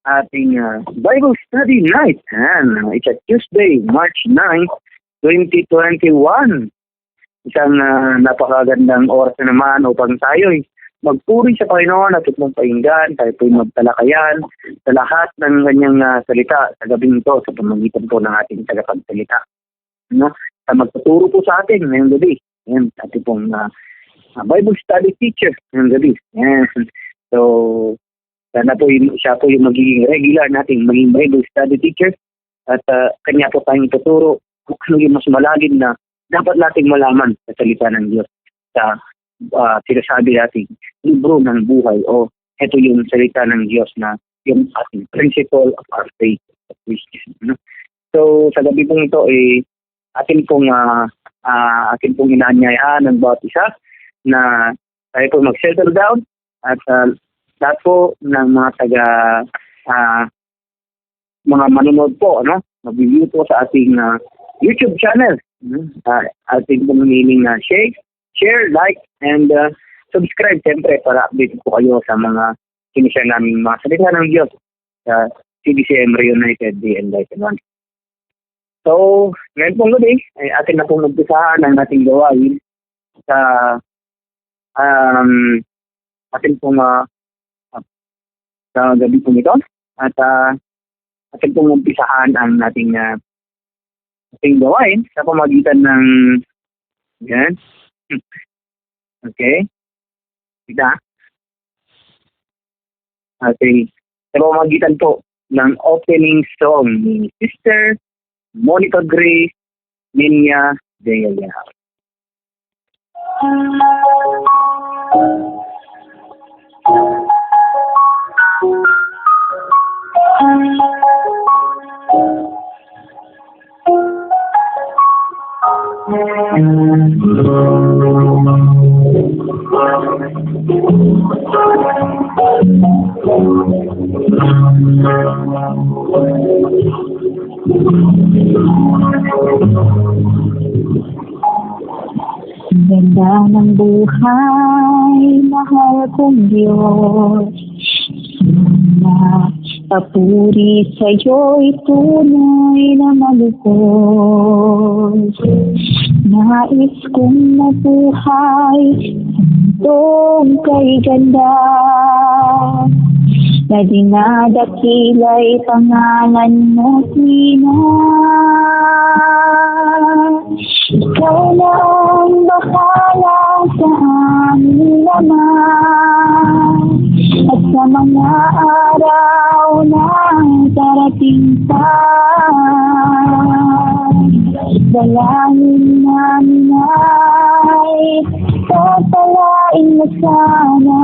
ating Bible Study Night. It's a Tuesday, March 9, 2021. Isang napakagandang oras na naman upang tayo magpuri sa Panginoon at magpainggan. Tayo po'y magtalakayan sa lahat ng kanyang salita sa gabing ito sa pamamagitan po ng ating tagapagsalita. Magtuturo po sa atin ngayong gabi. Ayan, ating pong Bible Study teacher ngayong gabi. Ayan. So, sana po siya po yung magiging regular nating maging Bible Study teacher at kanya po tayong ituturo kung ano yung mas malalim na dapat nating malaman sa salita ng Diyos sa sinasabi nating libro ng buhay o ito yung salita ng Diyos na yung ating principle of our faith of Christian. So sa gabi pong ito atin pong inaanyayahan ng bawat isa na tayo po mag-settle down at lahat po ng mga mga manonood po, mag-view po sa ating YouTube channel. Ating pong meaning na share, like, and subscribe siyempre para update po kayo sa mga sinishare namin mga salita ng Diyos sa CBCM Reunited The Enlightened One. So, ngayon pong gabi ay atin na pong magpisahan ang ating gawain sa atin pong sa gabi pong ito at atin pong magpisahan ang ating gawain sa pamagitan ng yan. Okay. Kita. Okay. Sa pamamagitan po ng opening song ni Sister Monica Grace Minya Deyaya. Ganda ng buhay, mahal kong Diyos. Papuri sa'yo'y tunay na malukos. Nais kong mabuhay santong kay ganda, na dinadakila'y pangalan mo, Sina. Ikaw na ang bahala sa amin naman, at sa mga araw na darating pa, dalangin namin ay tatalain mo sana.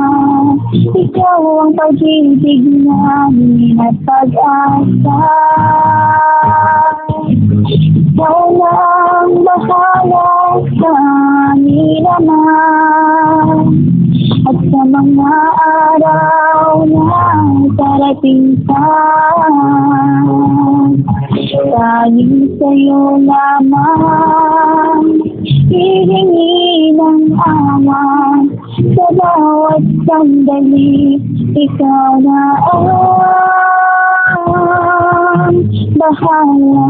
Ikaw ang pag-ibig namin at pag-asa. Ikaw na ang bahala sa amin naman, at sa mga araw na darating pa, tanging sa'yo lamang hihingi ng awa. Sa bawat sandali, ikaw na ang bahala.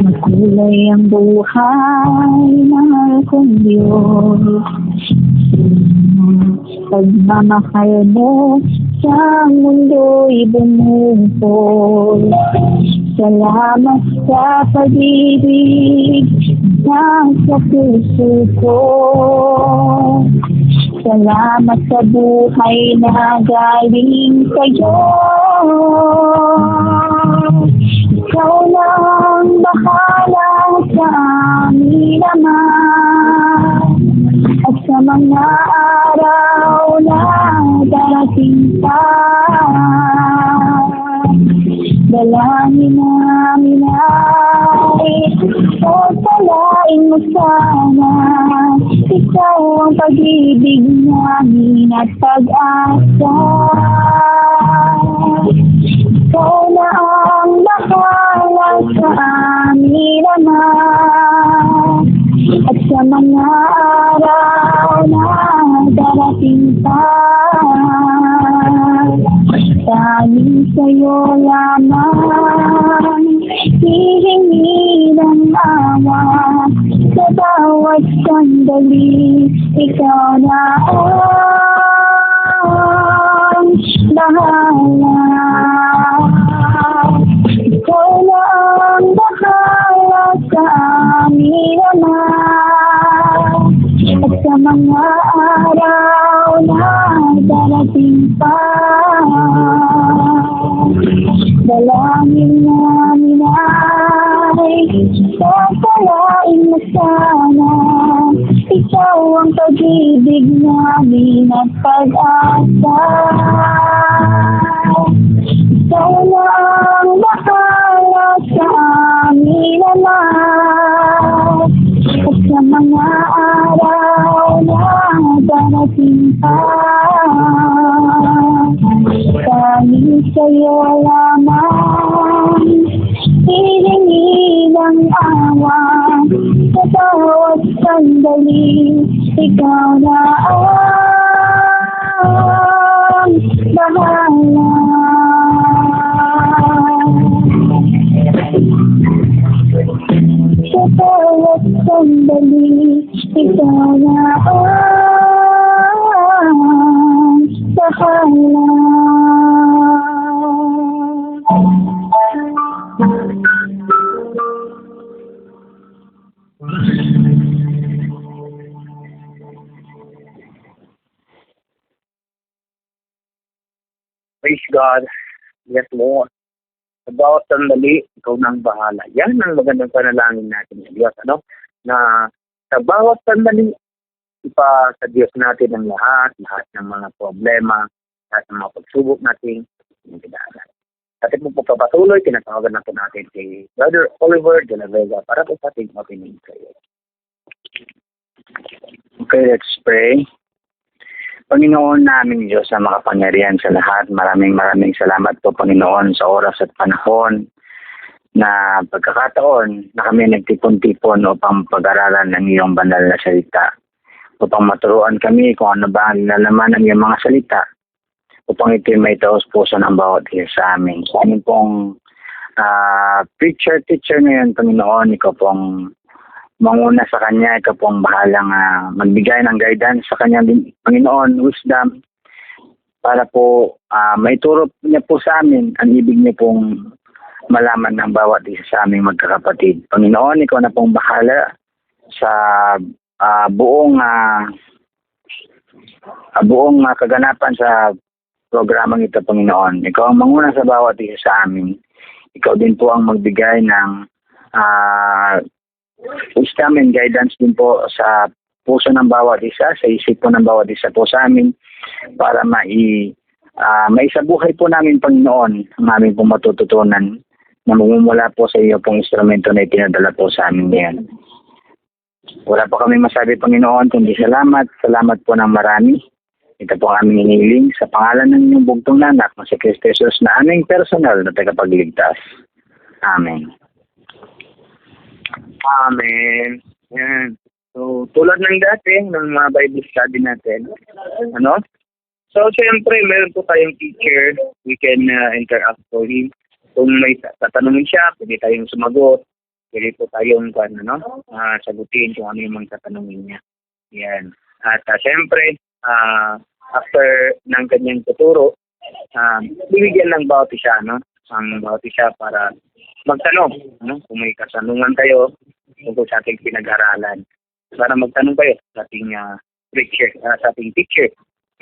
Makulay ang buhay, mahal kong Diyos. Pagmamahal mo sa mundo'y bumubog. Salamat sa pag-ibig nasa puso ko. Salamat sa buhay na galing sa'yo. Ikaw lang bahala sa amin naman, at sa mga araw na darating pa, dalangin namin ay pagpalain mo sana. Ikaw ang pag-ibig namin at pag-asa. Ikaw na ang bahala sa naman at sa mga araw na darating pa. Tanging sa'yo lamang hihingi ng awa. Sa bawat sandali, ikaw na ang bahala. Ikaw na ang bahala sa amin naman at sa mga araw na darating pa. Dalangin namin ay sasalain mo sana. Ikaw ang pag-ibig namin at pag-asa. Ikaw na ang bahala sa amin naman at sa mga araw na darating pa. Tanging sa'yo lamang hihingi ng awa. Sa bawat sandali, ikaw na ang bahala. Sa bawat sandali, ikaw na ang bahala. Praise God. Yes, Lord. Sa bawat sandali, ikaw nang bahala. Yan ang magandang panalangin natin sa Diyos. Na sa bawat sandali, ipa sa Diyos natin ang lahat ng mga problema, lahat ng mga pagsubok natin, yung pinaaral. At ito po papatuloy, tinatawagan na po natin si Brother Oliver de la Vega para po sa ating opening prayer. Okay, let's pray. Panginoon naming Diyos na makapangyarihan sa lahat, maraming salamat po Panginoon sa oras at panahon na pagkakataon na kami nagtipon-tipon upang pag-aralan ng iyong banal na salita. Upang maturuan kami kung ano ba ang nilalaman ng iyong mga salita. Upang ito'y may taos puso ng bawat isa sa amin. Sa amin pong teacher ngayon Panginoon, ikaw pong manguna sa kanya, ikaw pong bahalang magbigay ng guidance sa kanya din, Panginoon, wisdom, para po maituro niya po sa amin ang ibig niya pong malaman ng bawat isa sa aming magkakapatid. Panginoon, ikaw na pong bahala sa buong kaganapan sa programang ito, Panginoon. Ikaw ang manguna sa bawat isa sa amin. Ikaw din po ang magbigay ng wisdom and guidance din po sa puso ng bawat isa, sa isip po ng bawat isa po sa amin para maisabuhay po namin, Panginoon, ang aming pong matututunan na magmumula po sa iyo pong instrumento na itinadala po sa amin ngayon. Wala po kami masabi, Panginoon, kundi salamat po ng marami. Ito po ang aming hinihiling sa pangalan ng inyong bugtong na anak na si Kristo Jesus na aming personal na tagapagligtas. Amen. Amen. Yan. So, tulad ng dati, ng mga Bible study natin, So, siyempre, meron po tayong teacher. We can interact for him. Kung may tatanungin siya, pwede tayong sumagot. Pwede po tayong sagutin kung ano yung mga tatanungin niya. Yan. At siyempre, after ng kanyang tuturo, bibigyan ng bawat isa, ang bawat isa para magtanong, kung may katanungan kayo tungkol sa ating pinag-aralan. Para magtanong kayo sa ating sa ating teacher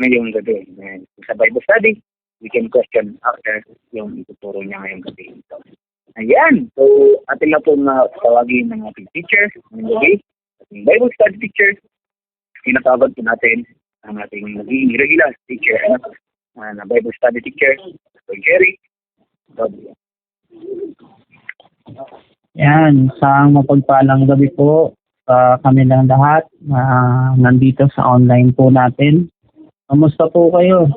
ngayong gabi. And sa Bible study, we can question after yung ituturo niya ngayong gabi ito. Ayan. So, atin na po tawagin ng ating teacher ngayong gabi, ating Bible study teacher. Tinatawag po natin ang ating naging regular teacher, na Bible study teacher, Dr. Jerry. Yan, sa mapagpalang gabi po sa kami lang lahat na nandito sa online po natin. Kamusta po kayo?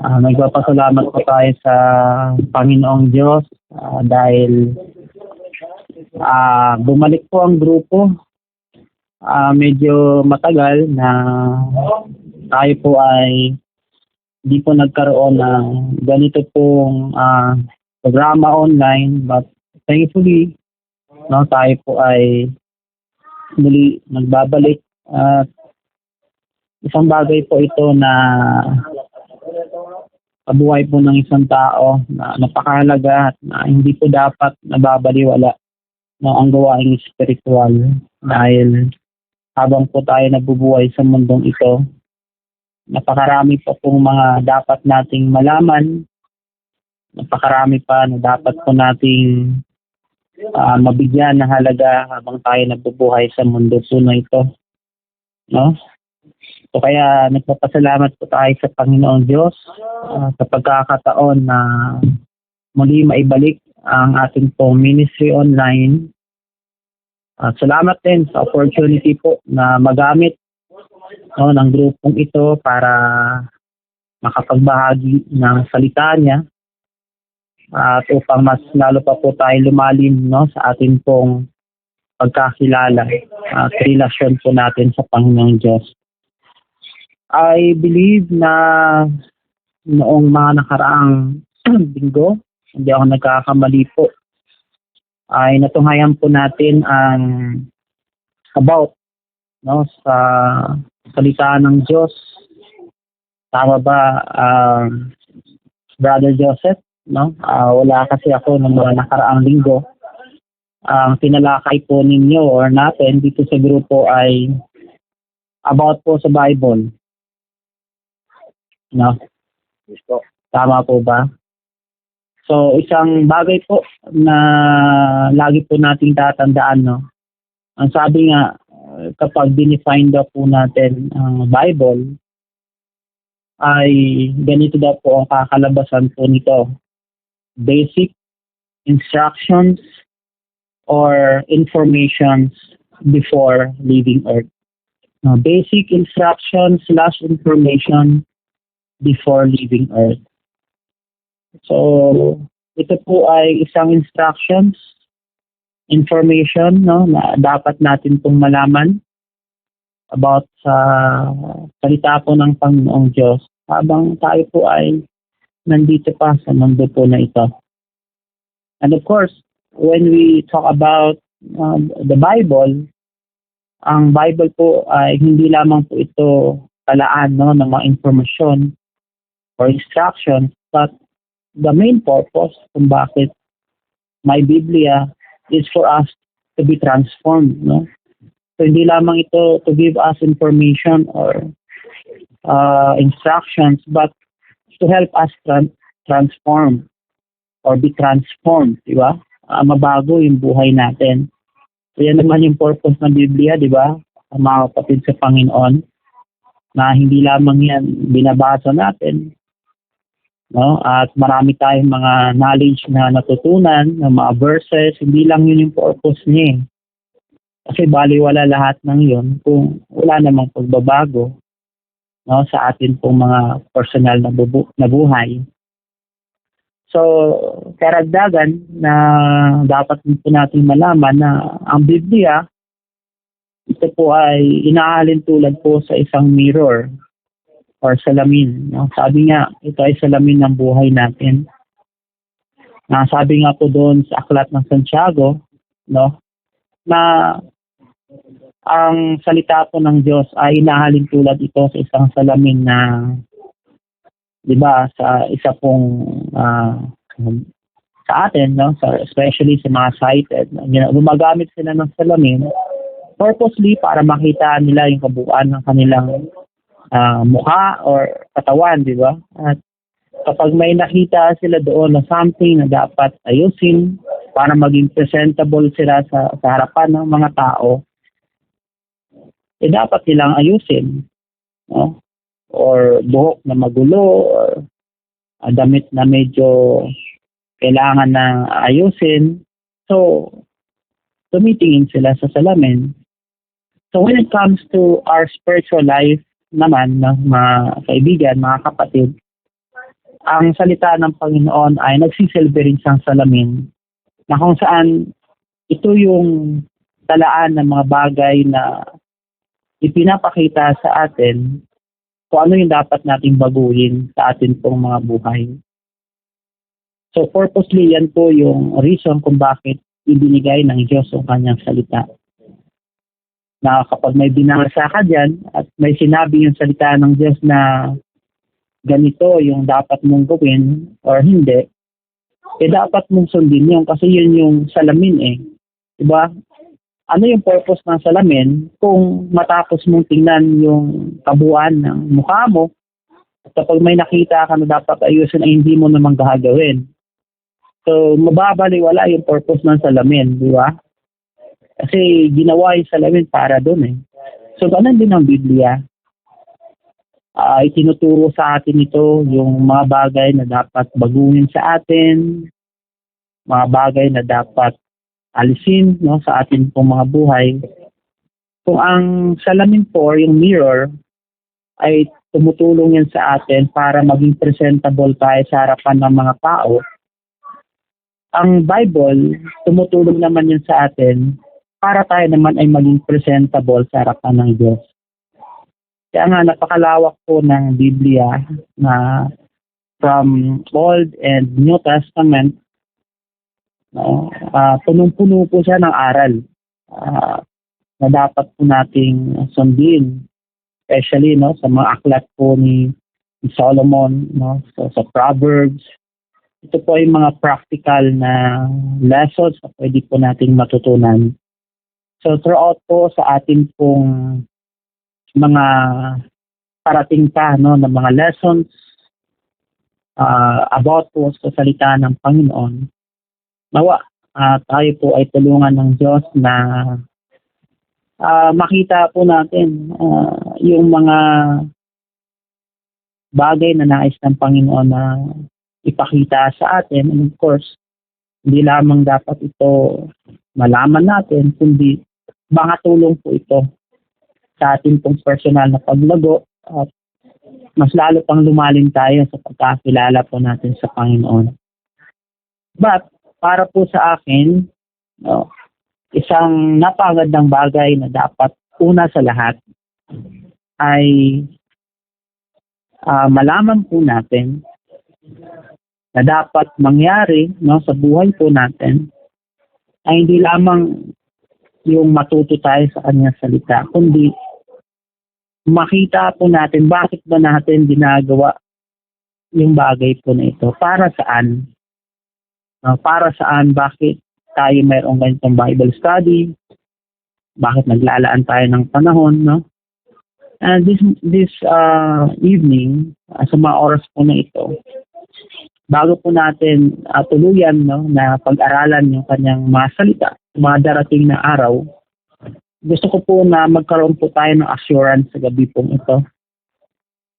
Nagpapasalamat po tayo sa Panginoong Diyos dahil Bumalik po ang grupo. Medyo matagal na tayo po ay hindi po nagkaroon ng ganito pong programa online, but thankfully tayo po ay muli nagbabalik at isang bagay po ito na kabuhay po ng isang tao na napakahalaga at na hindi po dapat nababaliwala ang gawaing spiritual dahil habang po tayo nabubuhay sa mundong ito, napakarami pa pong mga dapat nating malaman, napakarami pa na dapat po nating mabigyan ng halaga habang tayo nabubuhay sa mundo po na ito. No? So kaya nagpapasalamat po tayo sa Panginoong Diyos sa pagkakataon na muli maibalik ang ating pong ministry online. Salamat din sa opportunity po na magamit ng grupong ito para makapagbahagi ng salita niya at upang mas lalo pa po tayo lumalim sa ating pong pagkakilala at relasyon po natin sa Panginoong Diyos. I believe na noong mga nakaraang linggo, hindi ako nagkakamali po, ay natunghayan po natin ang about sa salita ng Diyos. Tama ba, Brother Joseph? Wala kasi ako ng mga nakaraang linggo. Ang tinalakay po ninyo or natin dito sa grupo ay about po sa Bible. Tama po ba? So, isang bagay po na lagi po nating tatandaan, ang sabi nga, kapag dinefine daw po natin ang Bible, ay ganito daw po ang kakalabasan po nito. Basic instructions or informations before leaving Earth. Basic instructions / information before leaving Earth. So, ito po ay isang instructions, information na dapat natin pong malaman about sa salita po ng Panginoong Diyos habang tayo po ay nandito pa sa mundo po na ito. And of course, when we talk about the Bible, ang Bible po ay hindi lamang po ito talaan ng mga informasyon or instructions, but the main purpose kung bakit may Biblia is for us to be transformed. So hindi lamang ito to give us information or instructions, but to help us transform or be transformed, di ba? Mabago yung buhay natin. So yan naman yung purpose ng Biblia, di ba? Mga kapatid sa Panginoon, na hindi lamang yan binabasa natin, at marami tayong mga knowledge na natutunan, ng mga verses, hindi lang yun yung purpose niya. Kasi baliwala lahat ng yun kung wala namang pagbabago sa atin pong mga personal na buhay. So, karagdagan na dapat po natin malaman na ang Biblia, ito po ay inaalin tulad po sa isang mirror or salamin. Sabi nga, ito ay salamin ng buhay natin. Sabi nga po doon sa Aklat ng Santiago, na ang salita po ng Diyos ay inahalin tulad ito sa isang salamin na, di ba, sa isa pong sa atin, especially sa mga sighted, gumagamit sila ng salamin purposely para makita nila yung kabuuan ng kanilang mukha or katawan, di ba? At kapag may nakita sila doon na something na dapat ayusin para maging presentable sila sa harapan ng mga tao, dapat nilang ayusin. Or buhok na magulo, or damit na medyo kailangan na ayusin. So, tumitingin sila sa salamin. So, when it comes to our spiritual life, naman ng mga kaibigan, mga kapatid, ang salita ng Panginoon ay nagsisilbi rin siyang salamin na kung saan ito yung talaan ng mga bagay na ipinapakita sa atin kung ano yung dapat nating baguhin sa atin pong mga buhay. So purposely yan po yung reason kung bakit ibinigay ng Diyos ang kanyang salita. Na kapag may binasa ka dyan at may sinabi yung salita ng Diyos na ganito yung dapat mong gawin or hindi, dapat mong sundin yun kasi yun yung salamin eh. Diba? Ano yung purpose ng salamin kung matapos mong tingnan yung kabuuan ng mukha mo at kapag may nakita ka na dapat ayusin ay hindi mo naman gagawin. So, mababaliwala yung purpose ng salamin, di ba? Kasi ginawa yung salamin para doon eh. So, ganun din ang Biblia. Itinuturo sa atin ito yung mga bagay na dapat baguhin sa atin, mga bagay na dapat alisin no, sa atin pong mga buhay. Kung ang salamin po, yung mirror, ay tumutulong yan sa atin para maging presentable tayo sa harapan ng mga tao, ang Bible, tumutulong naman yan sa atin para tayo naman ay maging presentable sa harapan ng Diyos. Kaya nga napakalawak po ng Biblia na from Old and New Testament, no, punong-puno po siya ng aral na dapat po nating sundin, especially no, sa mga aklat po ni Solomon, no, sa Proverbs. Ito po ay mga practical na lessons na pwede po nating matutunan. So throughout po sa atin pong mga parating pa no, na mga lessons about po sa salita ng Panginoon, nawa tayo po ay tulungan ng Diyos na makita po natin yung mga bagay na nais ng Panginoon na ipakita sa atin. And of course, hindi lamang dapat ito malaman natin, kundi makatulong po ito sa ating pong personal na paglago at mas lalo pang lumalim tayo sa pagkakilala po natin sa Panginoon. But, para po sa akin, no, isang napakagandang bagay na dapat una sa lahat ay malaman po natin na dapat mangyari no, sa buhay po natin ay hindi lamang yung matuto tayo sa kanyang salita, kundi makita po natin bakit ba natin ginagawa yung bagay po na ito. Para saan? Para saan? Bakit tayo mayroong ganitong Bible study? Bakit naglalaan tayo ng panahon? No? And this evening, sa mga oras po na ito, bago po natin tuluyan no, na pag-aralan yung kanyang mga salita, mga darating na araw, gusto ko po na magkaroon po tayo ng assurance sa gabi pong ito.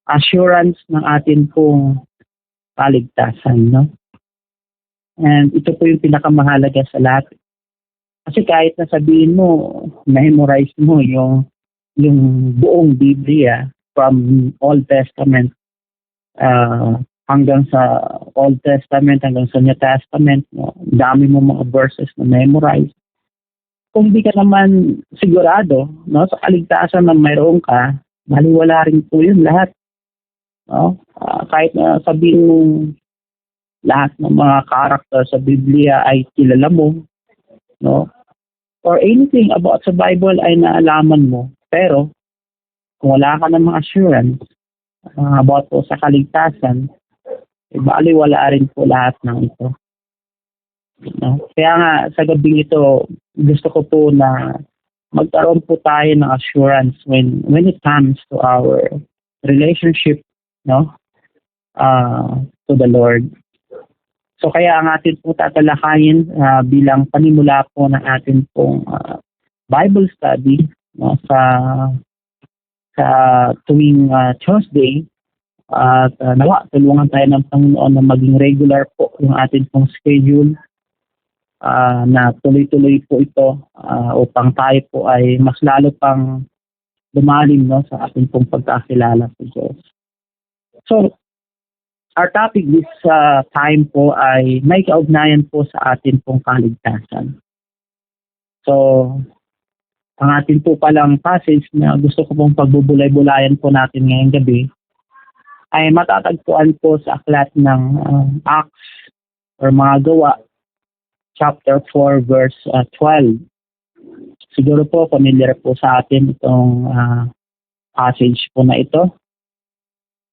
Assurance ng atin pong kaligtasan. No? And ito po yung pinakamahalaga sa lahat. Kasi kahit na sabihin mo, memorize mo yung buong Biblia from Old Testament hanggang sa Old Testament, hanggang sa New Testament, no? Dami mo mga verses na memorize. Kung di ka naman sigurado no, sa kaligtasan na mayroon ka, maliwala rin po yun lahat. No? Kahit na sabihin mo lahat ng mga character sa Biblia ay kilala mo, no? Or anything about sa Bible ay naalaman mo. Pero kung wala ka ng mga assurance about po sa kaligtasan, baliwala rin po lahat ng ito. No? Kaya nga sa gabi ito, gusto ko po na magkaroon po tayo ng assurance when it comes to our relationship no to the Lord. So kaya ang atin po tatalakayin bilang panimula po ng atin pong Bible study no, sa tuwing Tuesday. At nawa, tulungan tayo ng Panginoon na maging regular po yung atin pong schedule na tuloy-tuloy po ito upang tayo po ay mas lalo pang lumalim no, sa ating pong pagkakilala sa Diyos. So, our topic this time po ay may kaugnayan po sa ating pong kaligtasan. So, ang ating po palang passage na gusto ko pong pagbubulay-bulayan po natin ngayong gabi ay matatagpuan po sa aklat ng Acts or mga gawa, chapter 4, verse 12. Siguro po familiar po sa atin itong passage po na ito.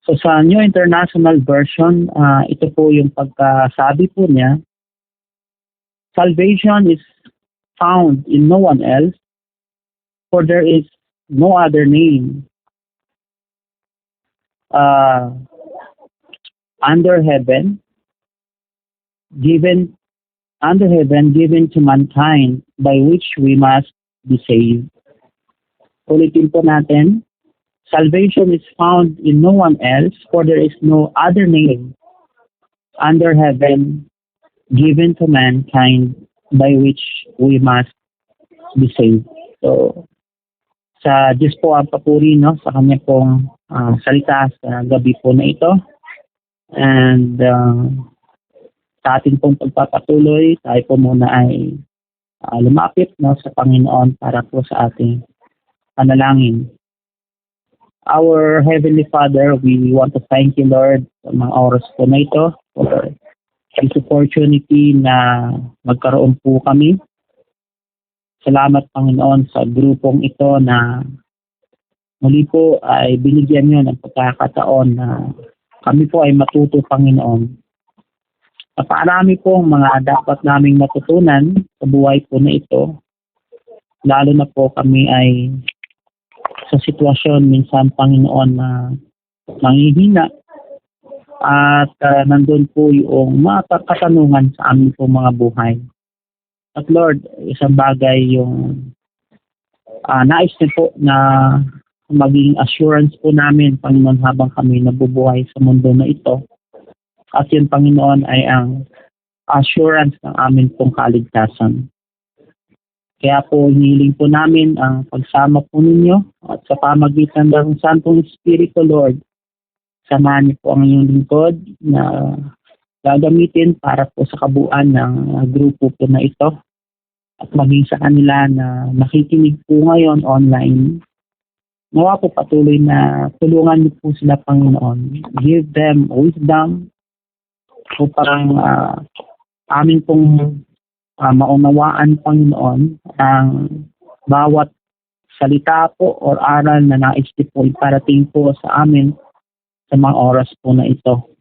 So sa New International Version, ito po yung pagkasabi po niya, salvation is found in no one else, for there is no other name under heaven given to mankind by which we must be saved. Ulitin po natin, salvation is found in no one else, for there is no other name under heaven given to mankind by which we must be saved. So, sa Diyos po ang papuri, no, sa kanya pong salita sa gabi po na ito. And sa ating pong pagpapatuloy, tayo po muna ay lumapit, no, sa Panginoon para po sa ating panalangin. Our Heavenly Father, we want to thank you, Lord, sa mga oras po na ito for this opportunity na magkaroon po kami. Salamat, Panginoon, sa grupong ito na muli po ay binigyan nyo ng pagkakataon na kami po ay matuto, Panginoon. Napakarami po ang mga dapat naming matutunan sa buhay po na ito. Lalo na po kami ay sa sitwasyon minsan, Panginoon, na nanghihina at nandun po yung mga katanungan sa aming po mga buhay. At Lord, isang bagay yung nais niyo po na maging assurance po namin, Panginoon, habang kami nabubuhay sa mundo na ito. At yun, Panginoon, ay ang assurance ng amin pong kaligtasan. Kaya po, hinihiling po namin ang pagsama po ninyo at sa pamagitan ng Santong Espiritu, Lord, samahan niyo po ang inyong lingkod na gagamitin para po sa kabuuan ng grupo po na ito at maging sa kanila na nakikinig po ngayon online. Nawa po patuloy na tulungan niyo po sila, Panginoon. Give them wisdom upang amin pong maunawaan, Panginoon, ang bawat salita po o aral na nais niyo po iparating po sa amin sa mga oras po na ito.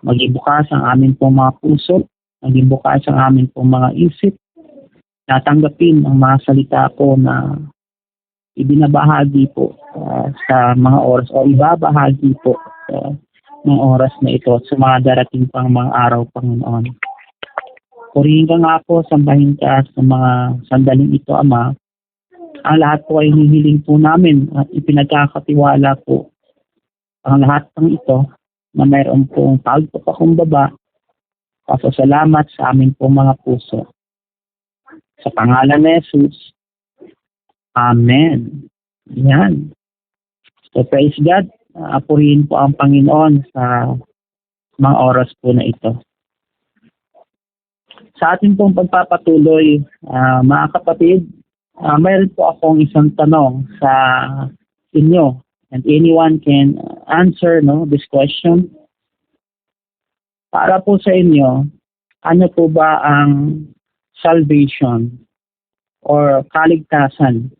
Maging bukas ang amin pong mga puso, maging bukas ang amin pong mga isip, natanggapin ang mga salita po na ibinabahagi po sa mga oras o ibabahagi po sa mga oras na ito at sa mga darating pang mga araw, Panginoon. Purihin ka nga po, sambahin ka sa mga sandaling ito, Ama. Ang lahat po ay hihiling po namin at ipinagkakatiwala po ang lahat ng ito na mayroon pong pagpapakumbaba, pasasalamat sa amin pong mga puso. Sa pangalan ni Jesus, Amen. Yan. So praise God. Purihin po ang Panginoon sa mga oras po na ito. Sa ating pong pagpapatuloy, mga kapatid, mayroon po akong isang tanong sa inyo. And anyone can answer this question. Para po sa inyo, ano po ba ang salvation or kaligtasan?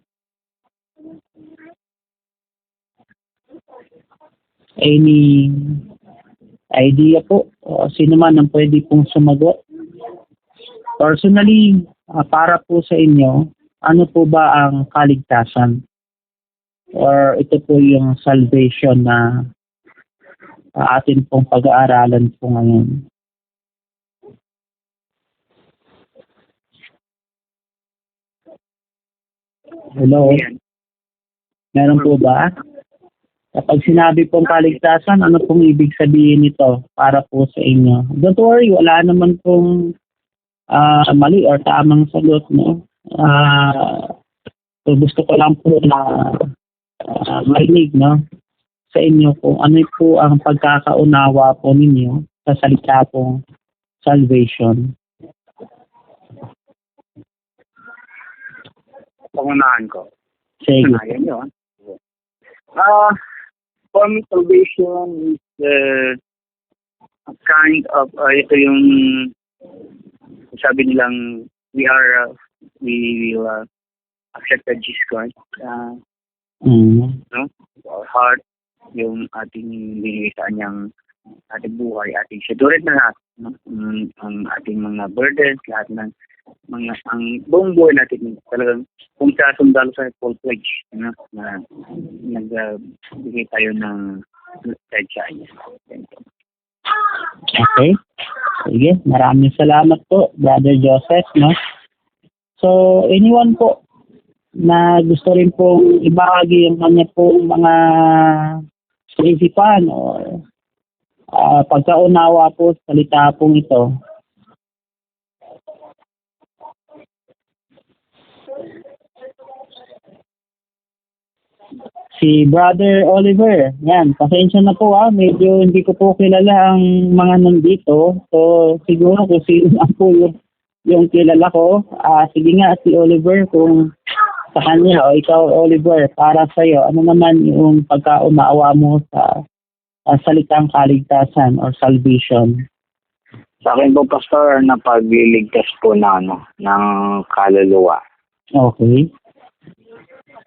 Any idea po? Sino man ang pwede pong sumagot? Personally, para po sa inyo, ano po ba ang kaligtasan? Or ito po yung salvation na atin pong pag-aaralan po ngayon. Hello? Meron po ba? Kapag sinabi pong kaligtasan, ano pong ibig sabihin nito para po sa inyo? Don't worry, wala naman pong mali or tamang sagot, no? So gusto ko lang po na marinig, no, sa inyo kung ano po ang pagkakaunawa po ninyo sa salita pong salvation. pangunahan ko. Sige. Ayan yun. For me, salvation is a kind of, ito yung sabi nilang, we will accept Jesus Christ. No? Our heart, yung ating binigay sa kanyang ating buhay, ating sinurit na lahat, no? Ang ating mga burdens, lahat ng ang buong buhay natin talagang kung sa sundalo sa full pledge, no? Na nagbigay tayo ng pledge sa kanya. Okay. Sige, maraming salamat po, Brother Joseph, no? So, anyone po na gusto rin pong ibahagi yung kanya po mga isipan o pagkaunawa po sa salita pong ito. Si Brother Oliver, yan, pasensya na po medyo hindi ko po kilala ang mga nandito. So, siguro kung sino na po yung kilala ko. Sige nga, si Oliver, kung sa kanya o ikaw, Oliver, para sa'yo, ano naman yung pagkaunawa mo sa salitang kaligtasan or salvation? Sa akin po, Pastor, na pagliligtas po ng kaluluwa. Okay.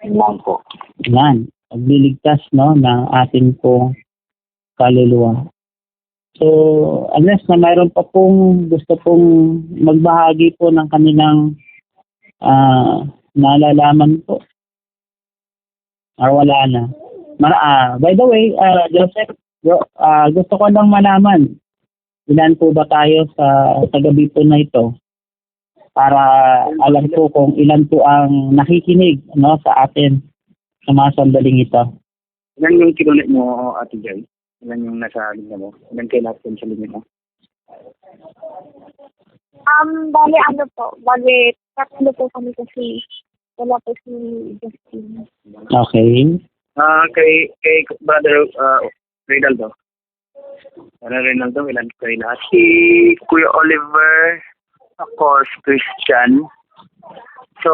Yan po. Yan. Pagliligtas, no, ng ating pong kaluluwa. So, unless na mayroon pa pong gusto pong magbahagi po ng kanilang nalalaman po. Or wala na. By the way, Joseph, gusto ko lang malaman, ilan po ba tayo sa gabi po na ito? Para alam ko kung ilan po ang nakikinig, no, sa atin sa mga sandaling ito. Ilan yung kinulit mo, Ate Joy? Ilan yung nasa linya mo? Ilan kayo lahat yung sa linya mo? Bali, tatlo po kami kasi wala po si Justin. Okay. Kay Brother Reynaldo. Reynaldo, ilan kayo lahat? Si Kuya Oliver, ako, Christian. So,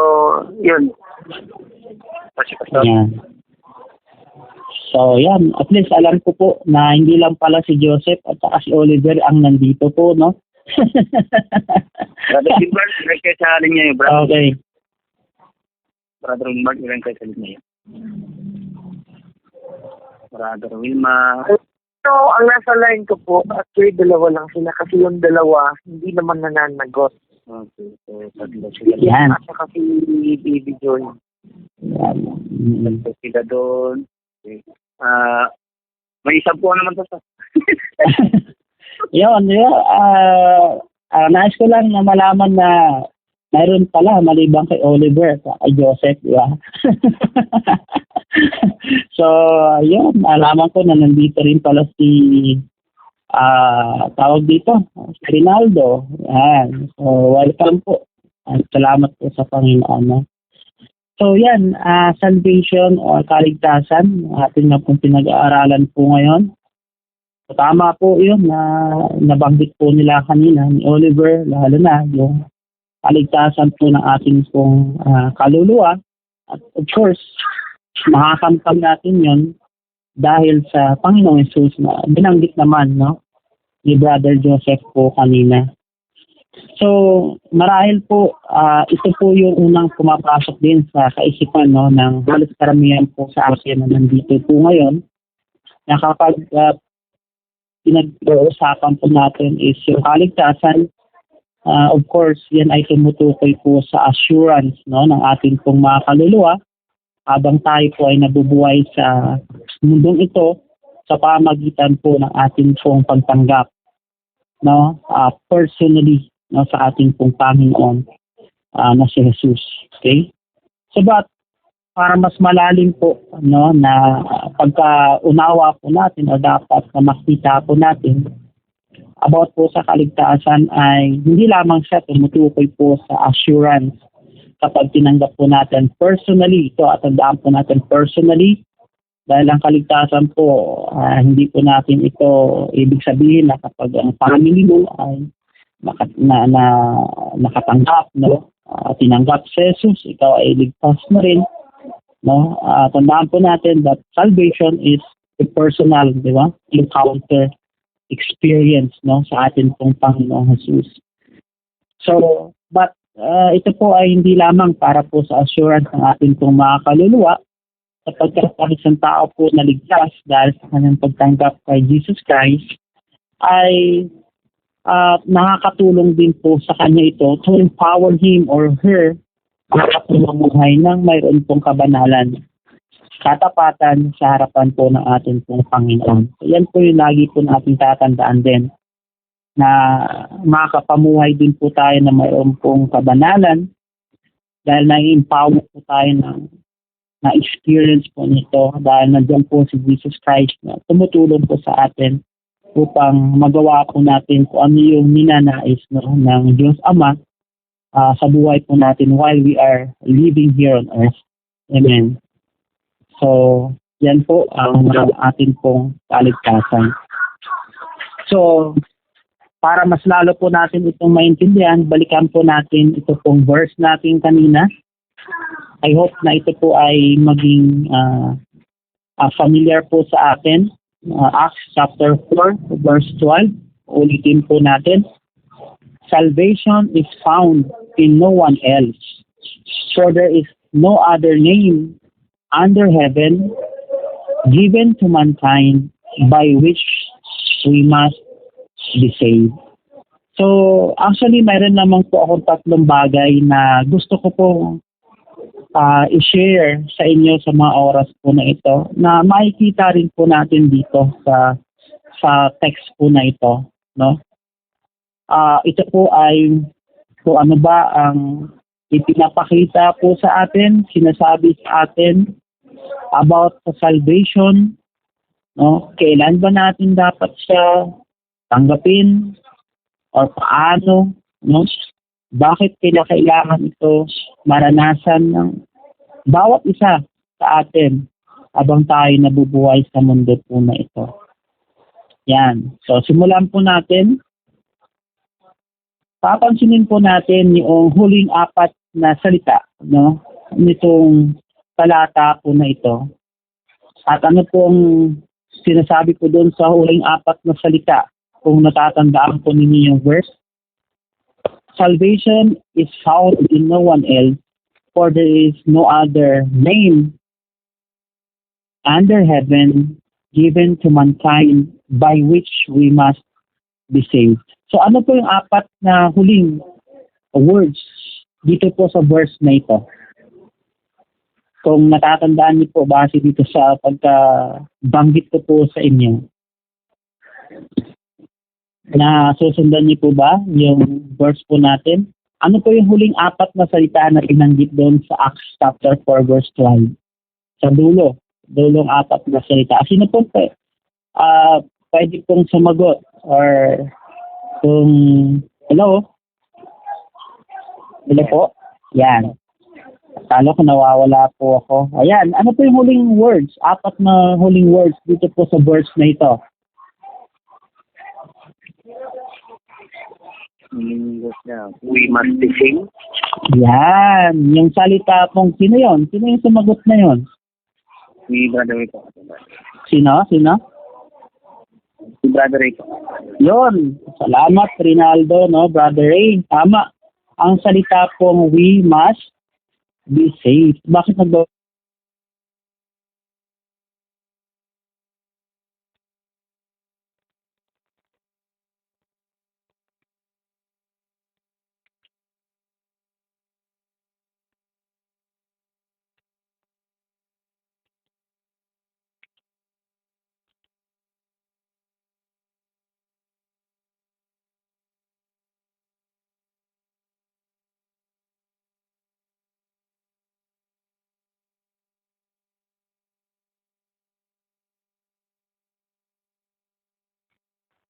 yun. Yan. So, yan. At least alam ko po na hindi lang pala si Joseph at saka si Oliver ang nandito po, no? Brother Gilbert, ilan kayo sa linya yun, Brother? Okay. Brother Gilbert, ilan kayo sa linya yun? Brother Wilma. So, ang nasa line ko po, actually dalawa lang sila kasi yung dalawa, hindi naman nananagot. Okay, so tatlo sila. Yan. At saka si Baby Joy. Yan. Tatlo sila doon. Okay. May isang po naman to sa. Yun. Nais ko lang na malaman na mayroon pala malibang kay Oliver at kay Joseph, di ba? So, yun. Alaman ko na nandito rin pala si tawag dito, si Rinaldo. Yan. So, welcome po. At salamat po sa Panginoon. No? So, yan. Salvation o kaligtasan. Ating na pong pinag-aaralan po ngayon. So, tama po yun na nabanggit po nila kanina ni Oliver, lalo na yung kaligtasan po ng ating pong kaluluwa. At of course, makakamtam natin yun dahil sa Panginoong Jesus na binanggit naman, no, ni Brother Joseph po kanina. So, marahil po, ito po yung unang pumapasok din sa kaisipan, no, ng halos karamihan po sa atin na nandito po ngayon, na kapag pinag-uusapan po natin is yung kaligtasan, of course, yan ay tumutukoy po sa assurance, no, ng ating pong mga kaluluwa habang tayo po ay nabubuhay sa mundong ito sa pamagitan po ng ating pong pagtanggap, no, personally, no, sa ating pong Panginoon na si Jesus. Okay? So, but para mas malalim po, no, na pagka-unawa po natin o dapat na makita po natin about po sa kaligtasan ay hindi lamang siya tumutukoy po sa assurance kapag tinanggap po natin personally. Ito at tandaan po natin personally dahil ang kaligtasan po hindi po natin ito ibig sabihin na kapag ang family mo ay nakatanggap, no, tinanggap si Jesus, ikaw ay ligtas na rin. No? Tandaan po natin that salvation is a personal, di ba? Encounter experience, no, sa atin pong Panginoong Jesus. So, but ito po ay hindi lamang para po sa assurance ng ating pong mga kaluluwa, sapagkat ang isang tao po na ligtas dahil sa kanyang pagtanggap kay Jesus Christ ay nakakatulong din po sa kanya ito to empower him or her na pamumuhay ng mayroon pong kabanalan, katapatan sa harapan po ng ating pong Panginoon. So, yan po yung lagi po natin tatandaan din, na makapamuhay din po tayo na mayroon pong kabanalan dahil na-empower po tayo na experience po nito dahil nandiyan po si Jesus Christ na tumutulong po sa atin upang magawa po natin kung ano yung ninanais, no, ng Diyos Ama sa buhay po natin while we are living here on earth. Amen. So, yan po ang ating pong kaligtasan. So, para mas lalo po natin itong maintindihan, balikan po natin ito pong verse natin kanina. I hope na ito po ay maging familiar po sa atin. Acts chapter 4, verse 12. Ulitin po natin. Salvation is found in no one else, for there is no other name under heaven given to mankind by which we must be saved. So, actually, mayroon naman po akong tatlong bagay na gusto ko po i-share sa inyo sa mga oras po na ito na makikita rin po natin dito sa text po na ito, no? Ito po ay kung ano ba ang ipinapakita po sa atin, sinasabi sa atin about sa salvation, no? Kailan ba natin dapat siya tanggapin or paano, no? Bakit kailangan ito maranasan ng bawat isa sa atin habang tayo nabubuhay sa mundo po na ito. Yan. So, simulan po natin. Papansinin po natin yung huling apat na salita, no, nitong talata po na ito. At ano pong sinasabi po doon sa huling apat na salita, kung natatandaan po ninyo yung verse? Salvation is found in no one else, for there is no other name under heaven given to mankind by which we must be saved. So ano po yung apat na huling words dito po sa verse na ito? Kung natatandaan niyo po base dito sa pagkabanggit ko po sa inyo. Na susundan niyo po ba yung verse po natin? Ano po yung huling apat na salita na pinanggit doon sa Acts chapter 4 verse 12? Sa dulong apat na salita. Sino po pwede pong sumagot or kung hello po? Yan. Talo ko nawawala po ako. Ayan, ano po yung huling words? Apat na huling words dito po sa verse na ito. We must be saved. Yan. Yung salita pong sino yon? Sino yung sumagot na yon? Si Brother Ray po. Sino? Si Brother Ray po. Yon. Salamat, Rinaldo, no? Brother Ray. Tama. Ang salita pong we must be saved. Bakit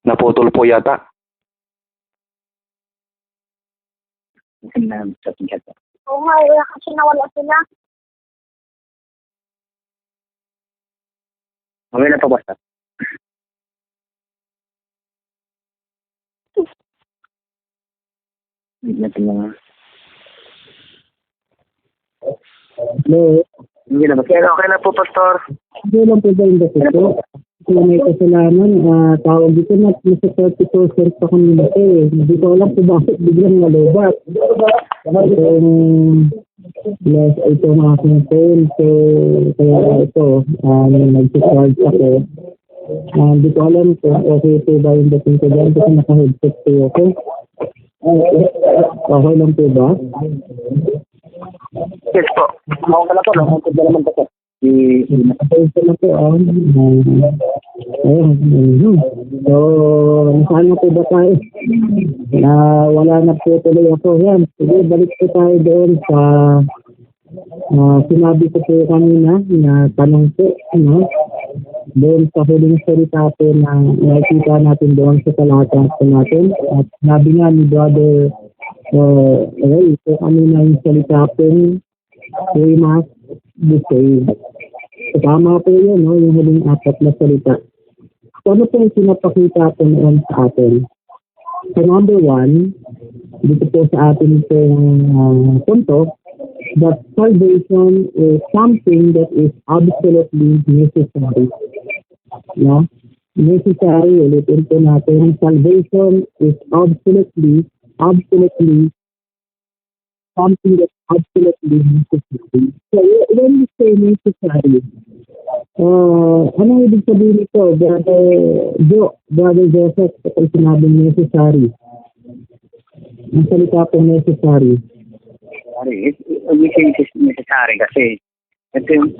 Naputol po yata. Oo nga, kasi nawala sila. Okay na po, basta. Natin mga Hello? Hindi na ba? Okay na po, Pastor. Hindi lang po ba yung dito? Kung may kasalanan, tawag dito na nasa 30% pa kami na eh. Hindi ko alam kung bakit biglang nalubat. Ito ang aking phone. So, kaya ito, nag-charge ako. Hindi ko alam kung okay po ba yung dating ko dyan kasi naka-headset po ako. Okay lang po ba? Yes po. Ako ka na po, no? Kung naman ko po. Ito na po, So, saan na po ba tayo? Wala na po tuloy ako. Yan, sige, balik po tayo doon sa sinabi ko po kanina na tanong po, doon sa huling salita po na nakikita natin doon sa talata po natin. At sinabi nga ni Brother Ray, so kanina yung salita po, we must be saved. So, tama po yun, yung huling apat na salita. So, ano po yung sinapakita po noon sa atin? So, number one, dito po sa atin itong punto, that salvation is something that is absolutely necessary. No? Necessary, ulitin po natin, salvation is absolutely something that's absolutely necessary. So, when we say necessary, anong ibig sabihin ito? Brother Joseph, kapag sinabing necessary. Ang salita po necessary. Sorry, it's necessary kasi ito yung,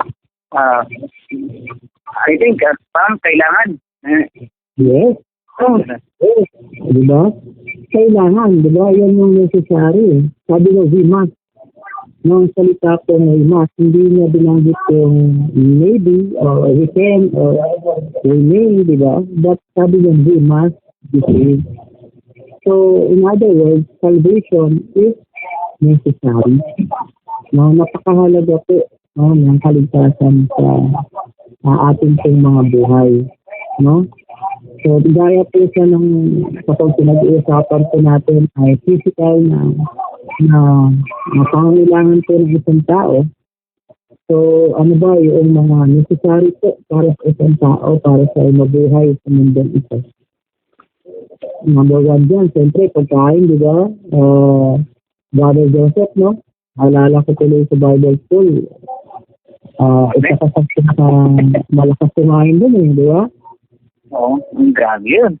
I think, parang kailangan. Yes. Yes. Diba? Kailangan, diba? Yan yung necessary. Sabi mo, we must. Nung salita po na we must, hindi niya binanggit yung maybe, or we can, or we may, diba? But sabi niya, we must be saved. So, in other words, salvation is necessary. Napakahalaga po ng kaligtasan sa ating pong mga buhay. No? So, gaya po siya ng kapag pinag-uusapan po natin ay physical na pangangailangan po ng isang tao. So, ano ba yung mga necessary po para sa isang tao, para sa mabuhay sa mundong ito? Number one dyan, siyempre, pagkain, di ba? Brother Joseph, no? Alala ko tuloy sa Bible School. Isa ka sa malakas kumain dun di ba? Oo, grabe yun.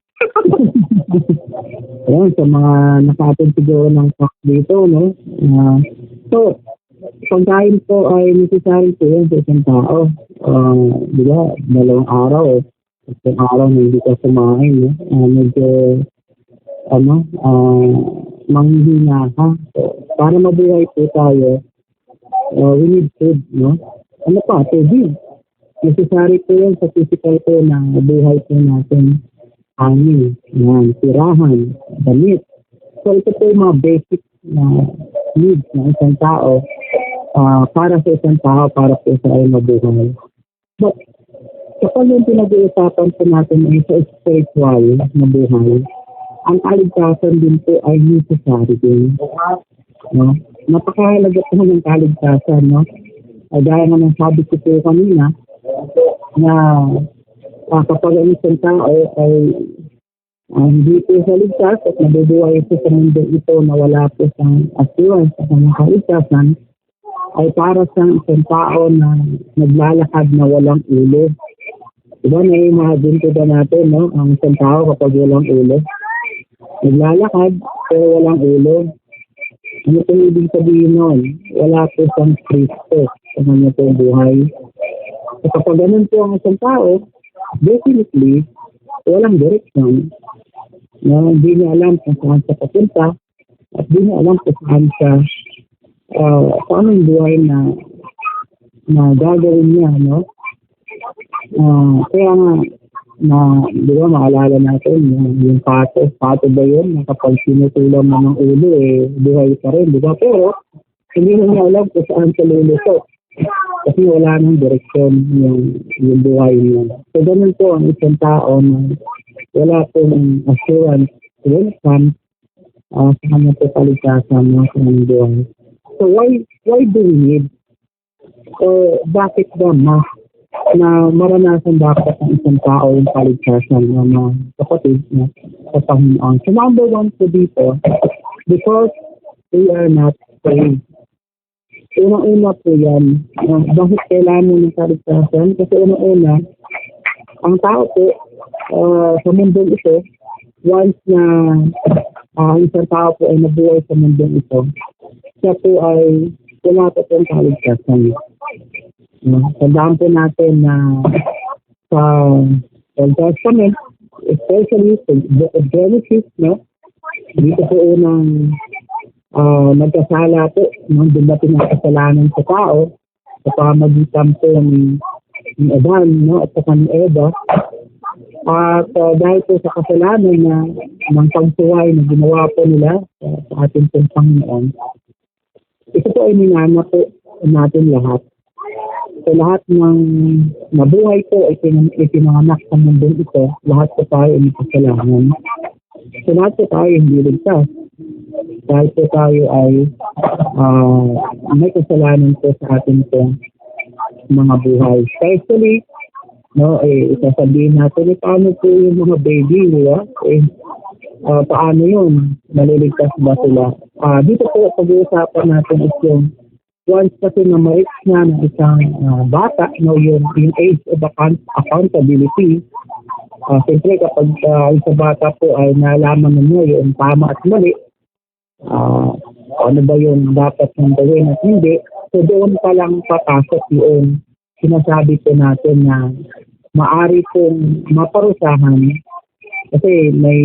Ayan, sa mga nakatid siguro ng talk dito, no? So, pagkain po ay necessary po yun sa isang tao. Di ba? 2 araw, isang araw na hindi ka kumain, no? Medyo, manghihina ka. So, para mabuhay po tayo, we need food, no? Ano pa? Tubig. Necessary po yun sa physical po na buhay po natin. Hangin, tirahan, damit. So, ito po yung mga basic needs ng isang tao para sa isang tao, para po sa ay mabuhay. But, kapag yung pinag-uusapan po natin ay sa spiritual na buhay, ang kaligtasan din po ay necessary din. No? Napakahalaga po ng kaligtasan, no? Gaya nga ng sabi ko po kanina, na kapag ang isang tao ay hindi po sa ligtas at nabubuhay po sa mundo ito na wala po sa assurance sa kanyang kaligtasan, ay para sa isang tao na naglalakad na walang ulo. Diba, na-imagine ko ba natin, no? Ang isang tao kapag walang ulo. Naglalakad pero walang ulo. Ano po ibig sabihin nun? Wala po siyang Kristo sa kanyang po buhay. So, kapag ganun po ang isang tao, definitely, walang direksyon. No, hindi niya alam kung saan siya papunta at hindi niya alam kung saan siya paano yung buhay na gagawin niya, no? Kaya nga, di ba, maalala natin yung pato ba yun? Na kapag sinutulang mo ng ulo, buhay pa rin, di ba? Pero, hindi na niya alam kung saan siya lulusot. Kasi wala nang direksyon yung buhay niya. So, ganun po ang isang tao na wala pong assurance welcome sa kanya po kaligtasan ng kanyang buhay. So, why do we need O bakit ba na maranasan dapat ng isang tao yung kaligtasan ng mga kapatid na sa Panginoon? So number one po dito, because we are not saved. Unang-una po yan. Bakit kailangan mo ng kaligtasan? Kasi unang-una, ang tao po sa mundong ito, once na isang tao po ay nabuhay sa mundong ito, siya po ay wala po pong kaligtasan. Tandaan po natin na sa Old Testament, especially sa Book of Genesis, no? Dito po unang nagkasala po nung dumating ang kasalanan sa tao sa pamagitan po ni Adan, no? At saka ni Eva. At dahil po sa kasalanan ng pagsuway na ginawa po nila sa ating pong Panginoon, ito po ay minana po natin lahat. So lahat ng nabuhay po ay pinanganak sa mundong ito, lahat po tayo ay makasalanan. So lahat po tayo hindi ligtas. Dahil po tayo ay may kasalanan po sa ating pong mga buhay. Especially, no, sasabihin natin, paano po yung mga baby, di ba? Paano yun? Maliligtas ba sila? Dito po, pag-uusapan natin is yung once kasi na ma-reach na ng isang bata, no, yung age of accountability. Siyempre, kapag isang bata po ay nalaman niya yung tama at mali, ano ba yung dapat nang gawin at hindi, so doon pa lang papasok yung sinasabi po natin na maari pong maparusahan kasi may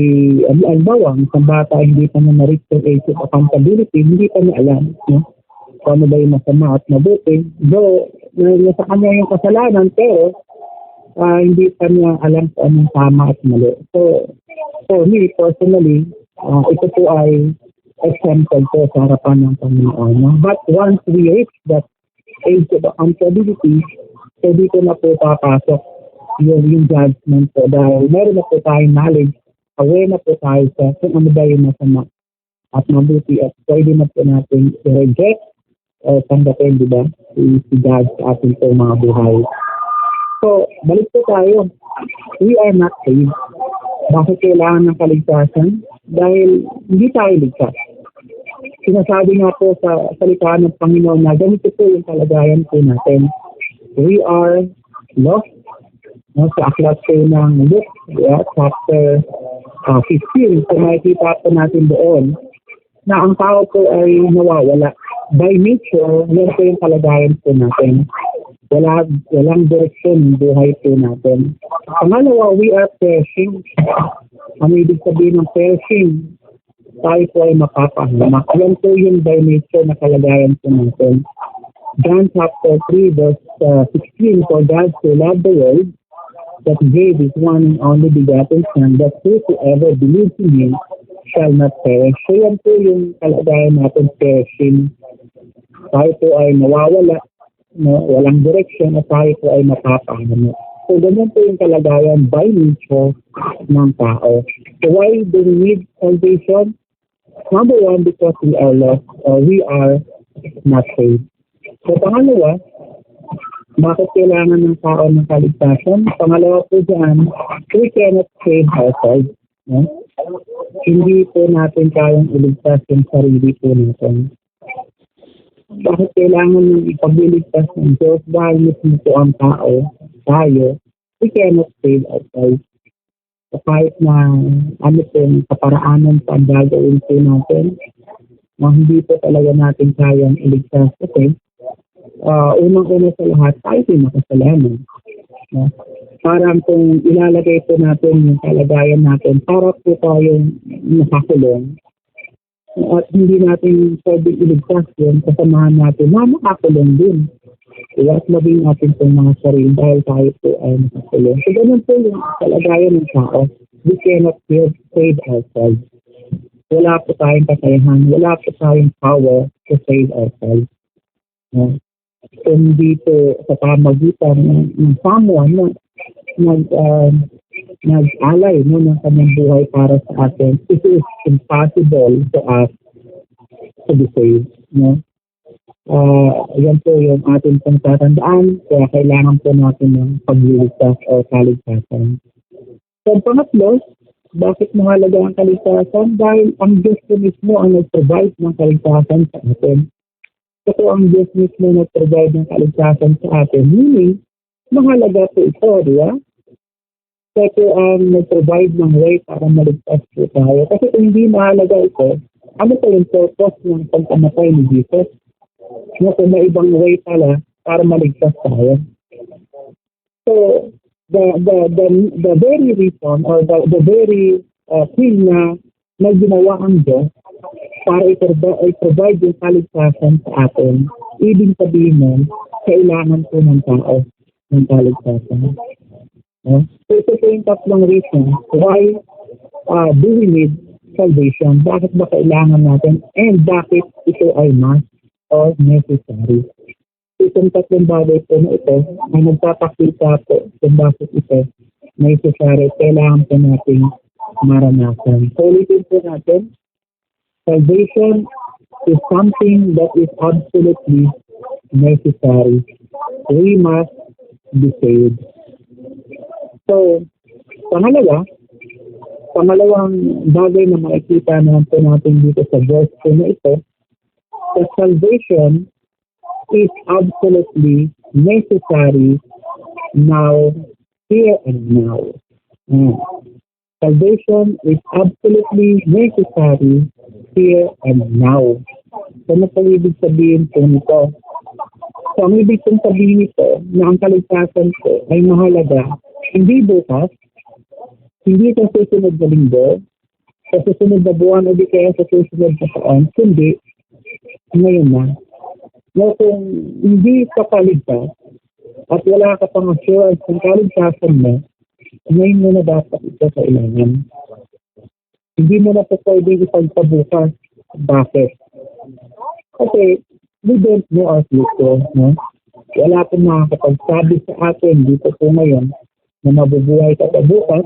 albawa, isang bata hindi pa na na-reach yung age of accountability, hindi pa niya alam, no? Kung ano ba yung masama at mabuti. Though, nasa kanya yung kasalanan, pero hindi pa niya alam kung anong tama at mali. So, for me, personally, ito po ay example po sa harapan ng Panginoon. No? But once we reach that age of accountability, so dito na po papasok yung judgment po dahil meron na po tayong knowledge, aware na po tayo sa kung ano ba yung masama at mabuti at pwede na po natin i-reject tanggapin, di ba? Si God sa ating po mga buhay. So, balik po tayo. We are not saved. Bakit kailangan ng kaligtasan? Dahil hindi tayo ligtas. Sinasabi nga po sa salita ng Panginoon na ganito po yung kalagayan po natin. We are lost. No, sa aklat po ng Luke, chapter 15, kung makikita po natin doon, na ang tao po ay nawawala. By nature, yan po yung kalagayan po natin. Walang direksyon ng buhay po natin. Pangalawa, we are perishing. Ang ibig sabihin ng perishing, tayo po ay mapapahamak. Yan po yung by nature na kalagayan po natin. John chapter 3 verse 16, for God so loved the world that gave his one and only begotten Son, that whosoever believes in him shall not perish. So yan po yung kalagayan natin, perishing. Tayo po ay nawawala, no? Walang direksyon at tayo po ay mapapahamak. So ganyan po yung kalagayan by nature ng tao. So why do we need salvation? Number one, because we are lost or we are not saved. So pangalawa, bakit kailangan ng tao ng kaligtasan? Pangalawa po dyan, we cannot save ourselves. No? Hindi po natin kayang iligtas yung sarili po natin. Bakit kailangan ng ipagliligtas ng Diyos? Dahil mismo po ang tao, tayo, we cannot save ourselves. So kahit na ano pong kaparaanan pa ang gagawin po natin, hindi po talaga natin kayang iligtas. Okay? Unang-una sa lahat, tayo po makasalanan. Parang kung ilalagay po natin yung kalagayan natin, para po tayong nakakulong. At hindi natin pwede iligtas yun, kasamahan natin na makakulong din. At maging natin pong mga sarili dahil tayo po ay nakakulong. So ganun po yung kalagayan ng tao. We cannot save ourselves. Wala po tayong kakayahan, wala po tayong power to save ourselves. Hindi po sa pamagitan ng someone na nag-alay ng kanyang buhay para sa atin, it is impossible to us to be saved. No? Yan po yung ating pong tatandaan, kaya kailangan po natin ng pagliligtas o kaligtasan. So, pangatlo, bakit mahalaga ang kaligtasan? Dahil ang Diyos po mismo ang nag-provide ng kaligtasan sa atin. Ito ang Diyos mismo nag-provide ng kaligtasan sa atin. Meaning, mahalaga po ito, di ba? Ito ang nag-provide ng way para maligtas po tayo. Kasi kung hindi mahalaga ito, ano po yung purpose ng pagkamatay ni Jesus? Kung may ibang way pala para maligtas tayo. So, the very reason or the very thing na ginawa ang Diyos para i-provide yung kaligtasan sa atin, ibig sabihin nun, kailangan po ng tao ng kaligtasan. So, ito po yung tatlong reason why do we need salvation? Bakit ba kailangan natin? And bakit ito ay must or necessary? Itong tatlong bagay po na ito ay nagpapakita po kung bakit ito necessary. Kailangan po natin maranasan. So, ulitin po natin, salvation is something that is absolutely necessary. We must be saved. So, pangalawang bagay na makikita naman po natin dito sa verse po na ito, the salvation is absolutely necessary now, here and now. Salvation is absolutely necessary here and now. So, ano pong ibig sabihin po nito? So, ang ibig pong sabihin nito na ang kaligtasan ko ay mahalaga, hindi bukas, hindi sa susunod na linggo, sa susunod na buwan o di kaya sa susunod na taon, kundi ngayon na. No, kung hindi ka kaligtas at wala ka pang assurance ng kaligtasan mo, ngayon mo na dapat ito kailangan. Hindi mo na po pwede ipagpabukas. Bakit? Kasi we don't know our future. No? Wala pong makakapagsabi sa atin dito po ngayon na mabubuhay ka pa bukas,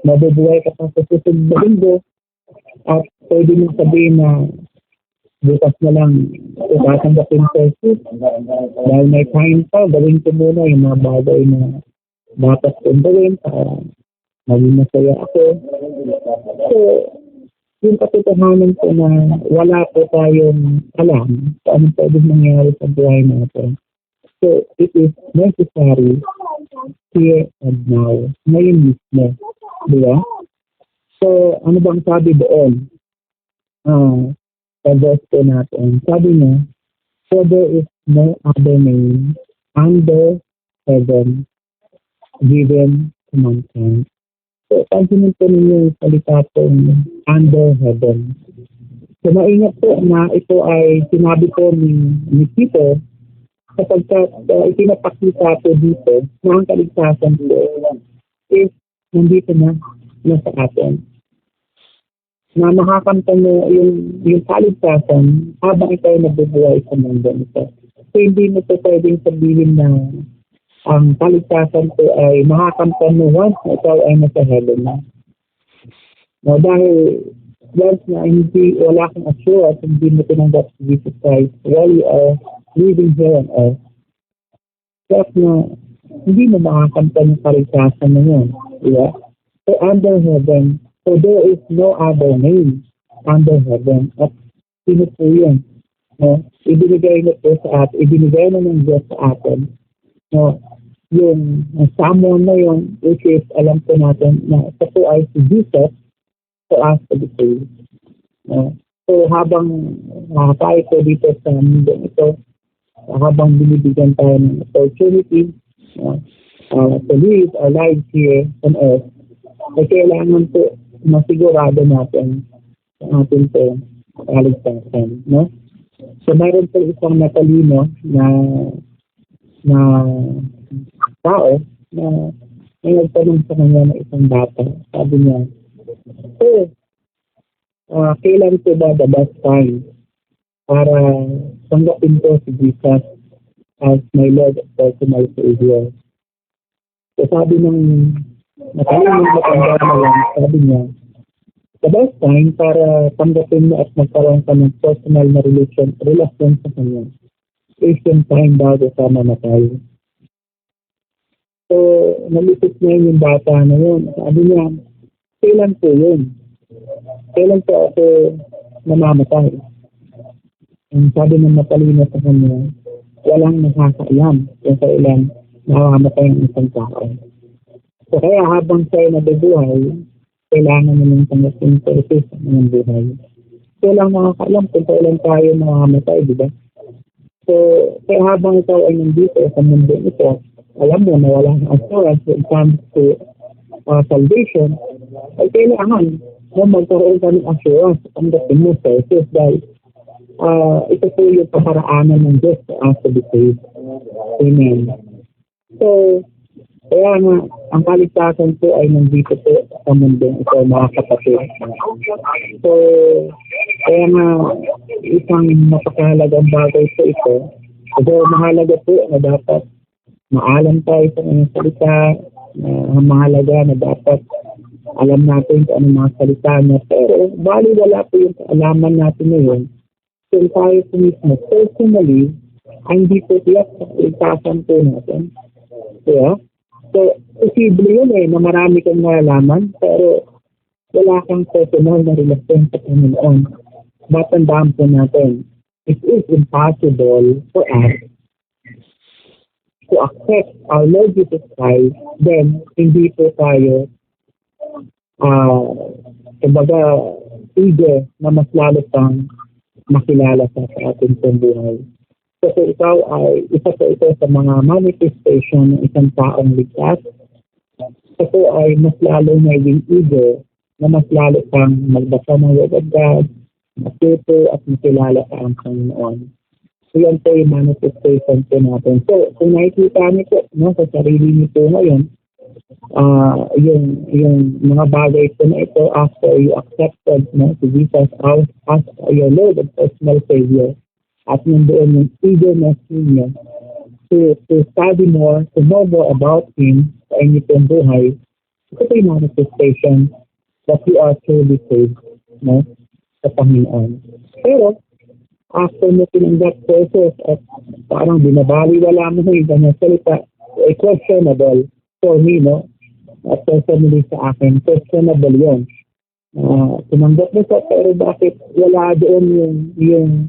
mabubuhay ka pa sa susunod na linggo, at pwede mong sabihin na bukas na lang tatanggapin sa Jesus. Dahil may time pa, gawin ko muna yung mga bagay na dapat kong gawin para maging masaya ako. So, yung katotohanan po na wala po tayong alam kung anong pwedeng mangyari sa buhay natin. So, it is necessary here and now. Ngayon mismo. Di ba? So, ano bang sabi doon? Sa verse po natin. Sabi niya, for there is no other name under heaven given to mankind. So, pansinin po ninyo yung salita po under heaven. So, maingat po na ito ay sinabi po ni Peter sapagkat ipinapakita po dito na ang kaligtasan po is nandito na sa atin. Na makakamtan mo yung kaligtasan habang ikaw nabubuhay sa mundo nito. So, hindi mo po pwedeng sabihin na ang kaligtasan ko ay makakamtan mo once na ikaw ay nasa heaven na. No, dahil once na wala kang assurance, hindi mo tinanggap si Jesus Christ while you are living here on earth. Kasi na hindi mo makakamtan yung kaligtasan na yun. Yeah? So under heaven, so there is no other name under heaven. At sino po yun? No? Ibinigay na po sa atin, ibinigay na ng Diyos sa atin. No? Yung someone na yun, which is alam po natin na ito po ay si Jesus for us to be saved. No? So habang tayo po dito sa mundo ito, habang binibigyan tayo ng opportunity to live our lives here on earth, ay kailangan po masigurado natin sa ating po kaligtasan. No? So mayroon po isang matalino na tao na may nagtanong sa kanya na isang bata. Sabi niya, kailan po ba the best time para tanggapin ko si Jesus as my Lord and personal Savior? So sabi ng matalinong matanda na yan, sabi niya, the best time para tanggapin mo at magkaroon ka ng personal na relasyon sa kanya Christian time bago ka mamatay. So, nalisip niya yung bata na yun. Sabi niya, kailan po yun? Kailan po ako namamatay? Ang sabi ng matalino sa kanya, walang nakakaalam kung kailan namamatay ang isang tao. So, kaya habang siya nabubuhay, kailangan naman tanggapin purpose ng buhay. So, walang nakakaalam kung kailan tayo mamamatay, di ba? So, kaya habang ikaw ay nandito sa mundo ito, alam mo na walang assurance when it comes to salvation, ay kailangan na magkaroon ka ng assurance ang dating mo sa Jesus dahil ito po yung kaparaanan ng Diyos for us to be saved. Amen. So, kaya nga, ang kaligtasan po ay nandito po sa mundo ito, mga kapatid. So, kaya nga, isang napakahalagang bagay po ito. So, mahalaga po na dapat maalam tayo sa mga salita, mahalaga na dapat alam natin kung anong mga salita niya. Pero, bali wala po yung kaalaman natin ngayon. Kung tayo po mismo, personally, ay hindi po tiyak sa kaligtasan po natin. Kaya, so, posible yun na marami kang nalaman, pero wala kang personal na relasyon sa Panginoon. Matandaan po natin, it is impossible for us to accept our Lord Jesus Christ, then hindi po tayo kumbaga eager na mas lalo pang makilala sa ating buhay. So kung ikaw ay isa po ito sa mga manifestation ng isang taong ligtas, ito po ay mas lalo naging eager na mas lalo pang magbasa ng Word of God, matuto at makilala sa ang Panginoon. So yan po yung manifestation po natin. So kung nakikita niyo po sa sarili niyo po ngayon, yung mga bagay po na ito after you accepted to Jesus as your Lord and personal Savior, at nandoon yung eagerness niyo to study more, to know more about Him sa inyo pong buhay, ito po yung manifestation that you are truly saved sa Panginoon. Pero, after mo tinanggap process at parang binabaliwala mo yung kanyang salita, questionable for me, at personally sa akin, questionable yun. Tinanggap mo siya, pero bakit wala doon yung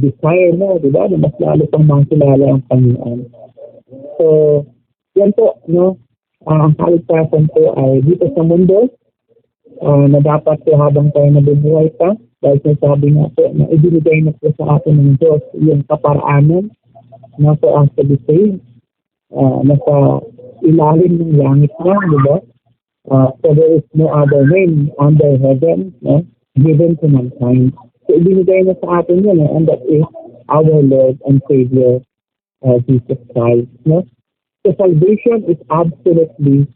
desire mo, di ba? Na mas lalo pang makilala ang Panginoon. So, yan po, ang kaligtasan po ay dito sa mundo, na dapat po habang tayo nabubuhay pa, dahil sabi nga po na ibinigay na po sa atin ng Diyos yung kaparaanan na po ang to be saved, nasa ilalim ng langit na, di ba? So there is no other name under heaven given to mankind. So ibinigay na sa atin yun, and that is our Lord and Savior, Jesus Christ. So salvation is absolutely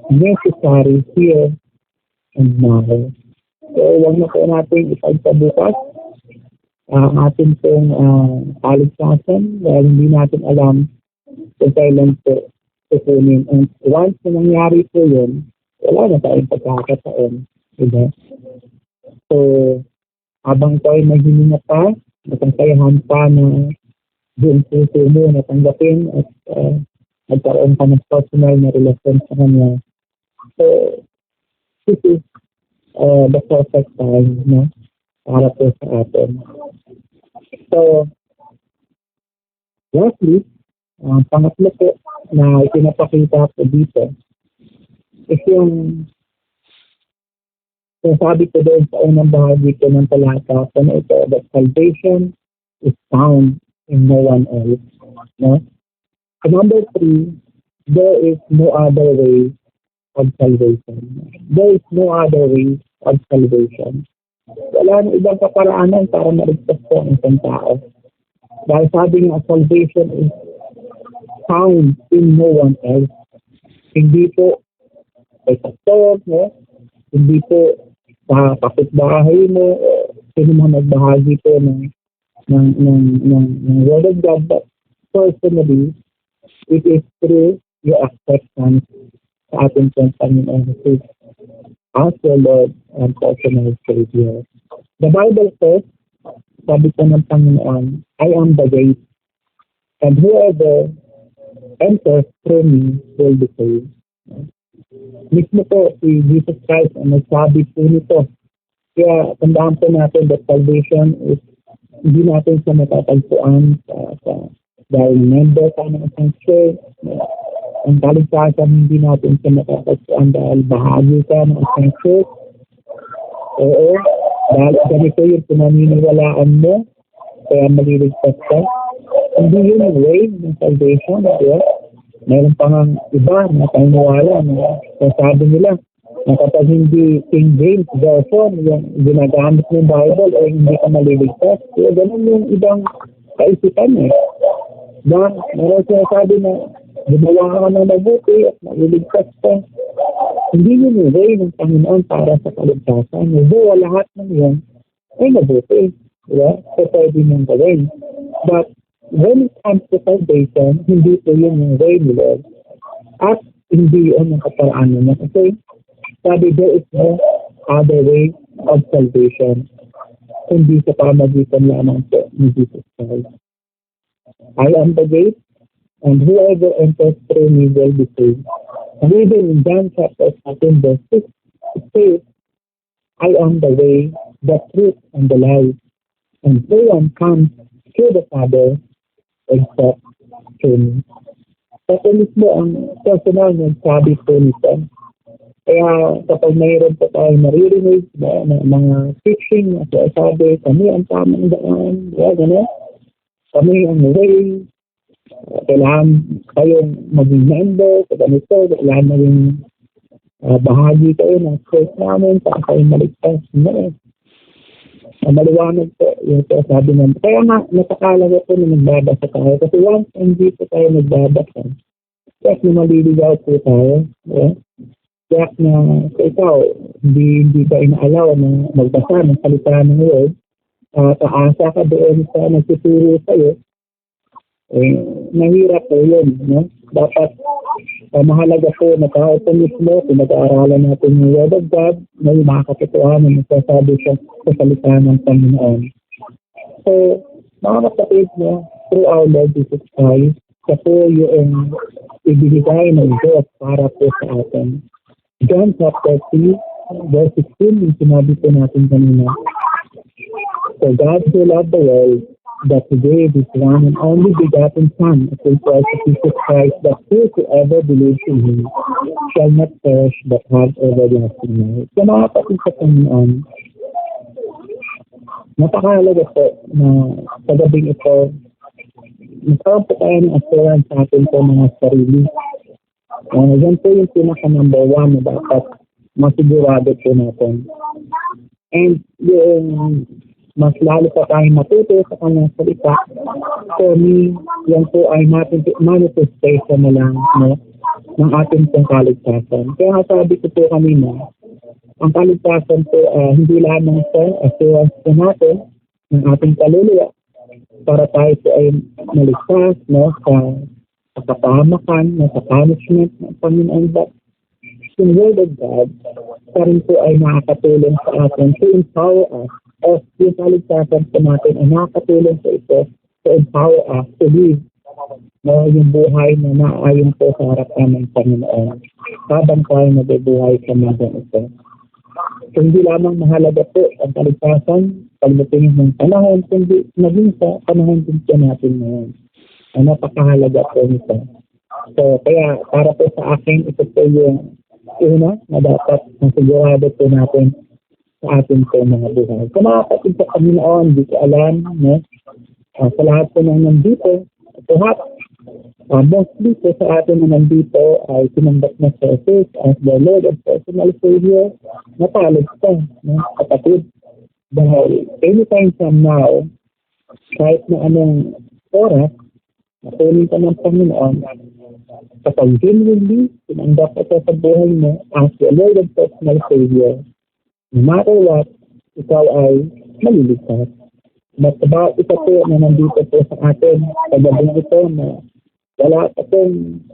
necessary here and now. So huwag na po natin ipagpabukas ang ating pong kaligtasan dahil hindi natin alam kung kailan po tukunin. And once na nangyari po yun, wala na tayong pagkakataon. Diba? So, habang tayo maghihinga pa, matangkayahan pa na doon puso mo natanggapin at nagkaroon ka ng personal na relasyon sa Kanya. So, this is the perfect time para po sa atin. So, lastly, pangatlo po na ipinapakita po dito is yung sabi ko doon sa unang bahagi ko ng talata na ito, that salvation is found in no one else. And number 3, there is no other way of salvation. There is no other way of salvation. Wala na ibang kaparaanan para maligtas po ang isang tao. Dahil sabi nga, salvation is found in no one else. Hindi po kay pastor, hindi po sa kapitbahay mo, sino man nagbahagi po ng Word of God, but personally, it is through your acceptance sa ating Panginoon Jesus as your Lord and personal Savior. The Bible says sabi po ng Panginoon, I am the gate. And whoever enters through me will be saved. Mismo po si Jesus Christ ang nagsabi po nito. Kaya tandaan po natin that salvation is hindi natin siya matatagpuan dahil member ka ng isang church. Ang kaligtasan hindi natin siya matatagpuan dahil bahagi ka ng isang church. Oo, dahil ganito yung pinaniniwalaan mo, kaya maliligtas ka. Hindi yun ang way ng salvation. Diba? Mayroon pa nga iba na paniniwala na sabi nila na kapag hindi King James version yung ginagamit ng Bible o hindi ka maliligtas. Kaya ganun yung ibang kaisipan eh. Dahil meron sinasabi na gumawa ka ng mabuti at maliligtas ka. Hindi yun yung way ng Panginoon para sa kaligtasan. Although lahat ng yun ay mabuti. Diba? So pwede mong gawin. But when it comes to salvation, hindi po yun yung way ni Lord. At hindi yun yung kaparaan niya. Okay? Sabi, there is no other way of salvation. Hindi sa pamagitan lamang po ni Jesus Christ. I am the gate, and whoever enters through me will be saved. And even in John chapter 13, verse 6, it says, I am the way, the truth, and the life. And no one comes to the Father except through me. Ito mismo ang personal ng sabi po nito. Kaya kapag mayroon pa tayo naririnig na mga teaching na sabi, kami ang tamang daan, gano'n. Kami ang way, kailangan kayong maging member, kailangan maging bahagi kayo ng church namin, saan kayo maligtas. Maliwanag po yung sabi namin. Kaya nga, napakalaga po na nagbabasa tayo. Kasi once hindi po tayo nagbabasa, kaya na maliligaw po tayo. Kaya na ikaw, hindi ka inaalaw na magbasa ng salita ng Lord, taasa ka doon sa nagtuturo sa'yo, nahirap po yun. No? Dapat mahalaga po na tayo po mismo, pinag-aaralan natin yung Word of God, na yung mga katotohanan na sasabi siya sa salita ng Panginoon. So, mga kapatid, through our Lord Jesus Christ, siya po yung ibinigay ng Diyos para po sa atin. John chapter 3, verse 16, yung sinabi po natin kanina. So God so loved the world that He gave His one and only begotten Son, as we call Jesus Christ, that whosoever believes in Him shall not perish but have everlasting life. So mga kapatid sa Panginoon, napakahalaga po na sa gabing ito, magkaroon po tayo ng assurance sa atin po mga sarili. Yan po yung pinaka-number one na dapat masigurado po natin. And yung mas lalo pa tayong matuto sa kanyang salita, for me, yan po ay manifestation na lang ng ating pong kaligtasan. Kaya nga sabi ko po kanina, ang kaligtasan po hindi lamang sa assurance po natin ng ating kaluluwa para tayo po ay maligtas sa kapahamakan, sa punishment ng Panginoon. But yung Word of God, pa rin po ay nakakatulong sa atin to empower us. O yung kaligtasan po natin ay nakakatulong sa ito to empower us to live yung buhay na naayon po sa harapan ng Panginoon habang tayo nabubuhay sa mundo ito. So, hindi lamang mahalaga po ang kaligtasan pagdating ng panahon, kundi naging sa panahon din po natin ngayon. Napakahalaga po nito. So, kaya para po sa akin, ito po yung una na dapat masigurado po natin sa ating po mga buhay. Kung makapatid sa Panginoon, hindi ko alam, sa lahat po ng nandito, perhaps, mostly po sa atin na nandito ay sinambat na sa Jesus as the Lord and personal Savior, napalag ka, kapatid. Dahil anytime from now, kahit na anong oras, natuloy ka ng Panginoon, kapag genuinely, sinanggap ka sa buhay mo as the Lord and personal Savior, no matter what, ikaw ay maliligtas. But about ito po na nandito po sa atin, sa gabing ito na wala pa pong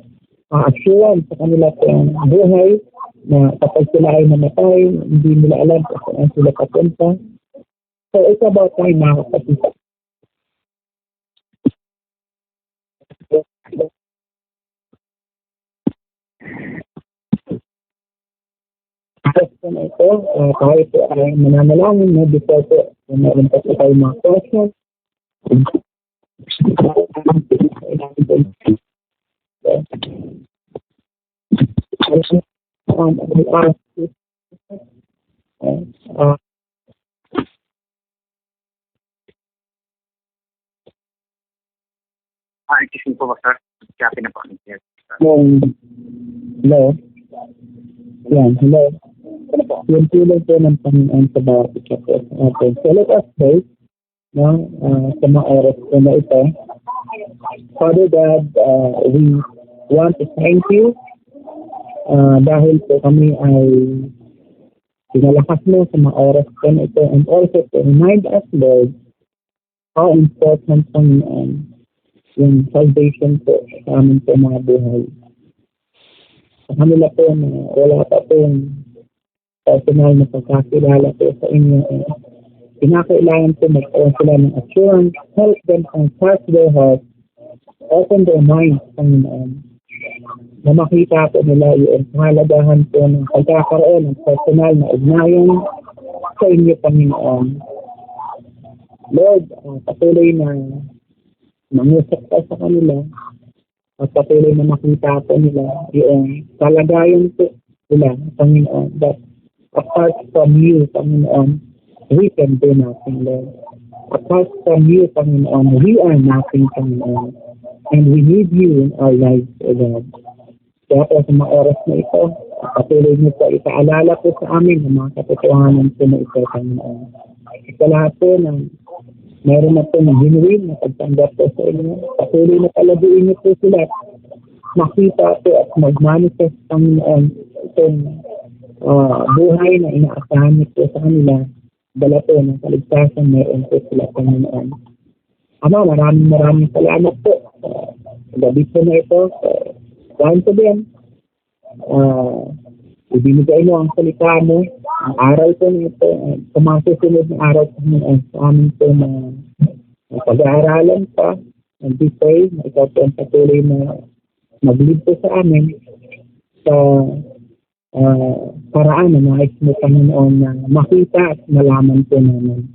assurance sa kanila pong buhay na kapag sila ay namatay, hindi nila alam kung saan sila papunta. So it's about time mga kapatid. Question na ito, tayo po ay mananalangin na before po meron pa po tayo mga questions. Excuse me po, sir. Kaya pinapakinggan. Hello? Yan, hello. Yung tulong po ng Panginoon sa bawat isa po. Okay, so let us pray, no, sa mga oras po na ito. Father God, we want to thank you dahil po kami ay pinalakas mo sa mga oras po na ito, and also to remind us, Lord, how important, Panginoon, yung salvation po sa amin po mga buhay. Sa kanila po na wala pa po yung personal na pagkakilala po sa inyo, kinakailangan po magkaroon sila ng assurance, help them touch their heart, open their minds, Panginoon, na makita po nila yung kahalagahan po ng pagkakaroon ng personal na ugnayan sa inyo, Panginoon. Lord, patuloy na mangusap ka sa kanila at patuloy na makita po nila yung kalagayan po nila, Panginoon, that apart from you, Panginoon, we can do nothing, Lord. Apart from you, Panginoon, we are nothing, Panginoon. And we need you in our lives, O God. Kaya po sa mga oras na ito, patuloy niyo po ipaalala po sa amin ang mga katotohanan po na ito, Panginoon. Sa lahat po ng meron na po ng genuine na pagtanggap po sa inyo, patuloy na palaguin niyo po sila, makita po at mag-manifest, Panginoon, itong buhay na inaasahan niyo po sa kanila, dala po ng kaligtasan meron po sila, Panginoon. Ama, maraming salamat po sa gabi po na ito. Once again, ibinigay mo ang salita mo, ang aral po na ito, sa mga susunod na araw po sa amin po na pag-aaralan pa, and we pray na ikaw po ang patuloy na mag-lead po sa amin sa paraan na nais mo, Panginoon, na makita at malaman po namin.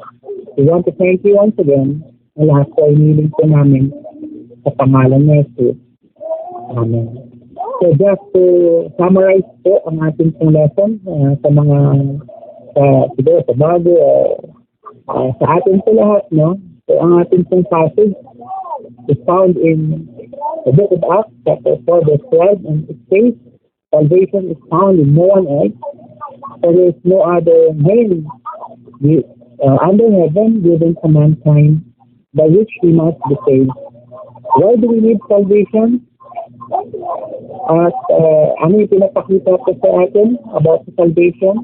We want to thank you once again. Ang lahat po ay niling po namin sa pangalan ni Jesus. Amen. So just to summarize po ang ating pong lesson sa mga siguro sa bago sa atin po lahat, no? So ang ating pong passage is found in the book of Acts, chapter 4, verse 12, and it says, salvation is found in no one else, for there is no other name under heaven given to mankind by which we must be saved. Why do we need salvation? At ano yung pinapakita po sa atin about salvation?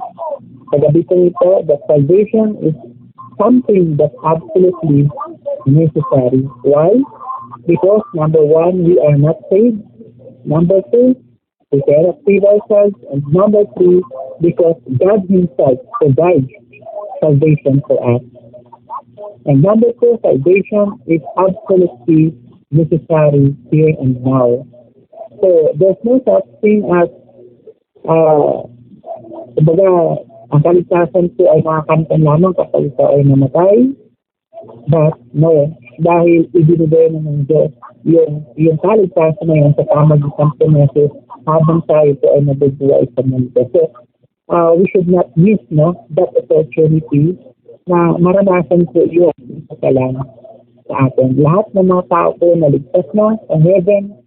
Sa gabi po ito, that salvation is something that's absolutely necessary. Why? Because number one, we are not saved. Number two, we cannot save ourselves. And number three, because God Himself provides salvation for us. And number four, salvation is absolutely necessary here and now. So there's no such thing as kumbaga, ang kaligtasan po ay makakamtan lamang kapag ito ay namatay. But no, dahil ibinigay na ng Diyos yung kaligtasan na yun sa pamagitan po ng Jesus habang tayo po ay nabubuhay sa mundo. So we should not miss that opportunity na maranasan po yun sa kalang sa atin. Lahat ng mga tao po na ligtas na sa heaven,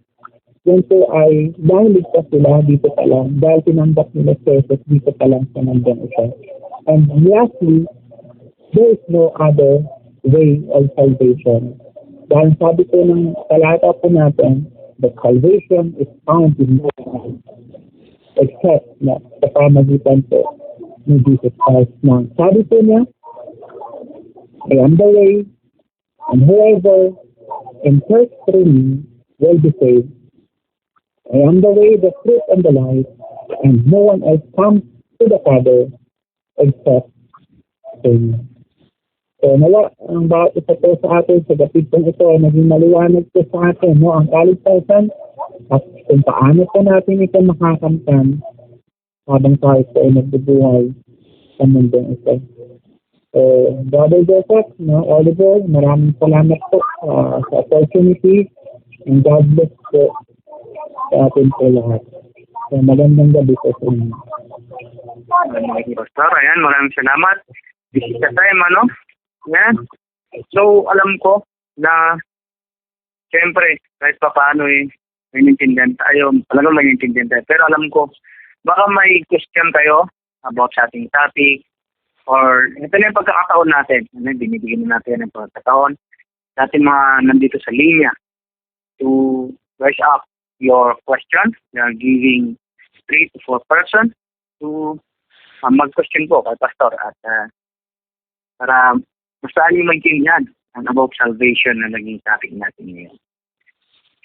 yan po ay dahil ligtas sila dito pa lang, dahil tinanggap nila sa Jesus dito pa lang sa nandang ito. And lastly, there is no other way of salvation. Dahil sabi po ng talata po natin, that salvation is found in no one except na sa pamagitan po ni Jesus Christ. Now, sabi po niya, I am the way, and whoever enters through me will be saved. I am the way, the truth, and the life, and no one else comes to the Father except through me. So, ang bawat isa po sa atin sa kapitong ito ay naging maliwanag po sa atin, no? Ang kaligtasan at kung paano po natin ito makakamtan habang tayo po ay nagbubuhay sa mundong ito. So, Brother Joseph, no, Oliver, maraming salamat po sa opportunity and God bless po sa atin po lahat. So, magandang gabi po sa inyo. Pastor, ayan, maraming salamat. Busy ka time, ano? Yan. So, alam ko na siyempre, kahit pa paano may nintindihan tayo, talagang may nintindihan tayo. Pero alam ko, baka may question tayo about sa ating topic or ito na yung pagkakataon natin. Binibigyan natin ng pagkakataon natin mga nandito sa linya to raise up your question. We are giving 3 to 4 person to mag-question po kay Pastor at para masaan yung maintindihan about salvation na naging topic natin ngayon.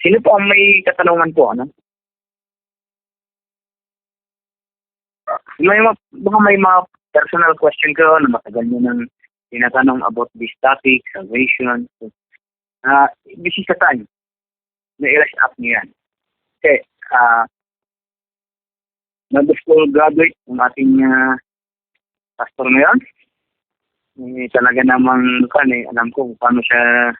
Sino po ang may katanungan po, ano? Baka may mga personal question ko na matagal nyo nang tinatanong about this topic, salvation. This is the time na i-rush up nyo yan. Okay, nag-school graduate ng ating pastor ngayon. Talaga namang alam ko kung paano siya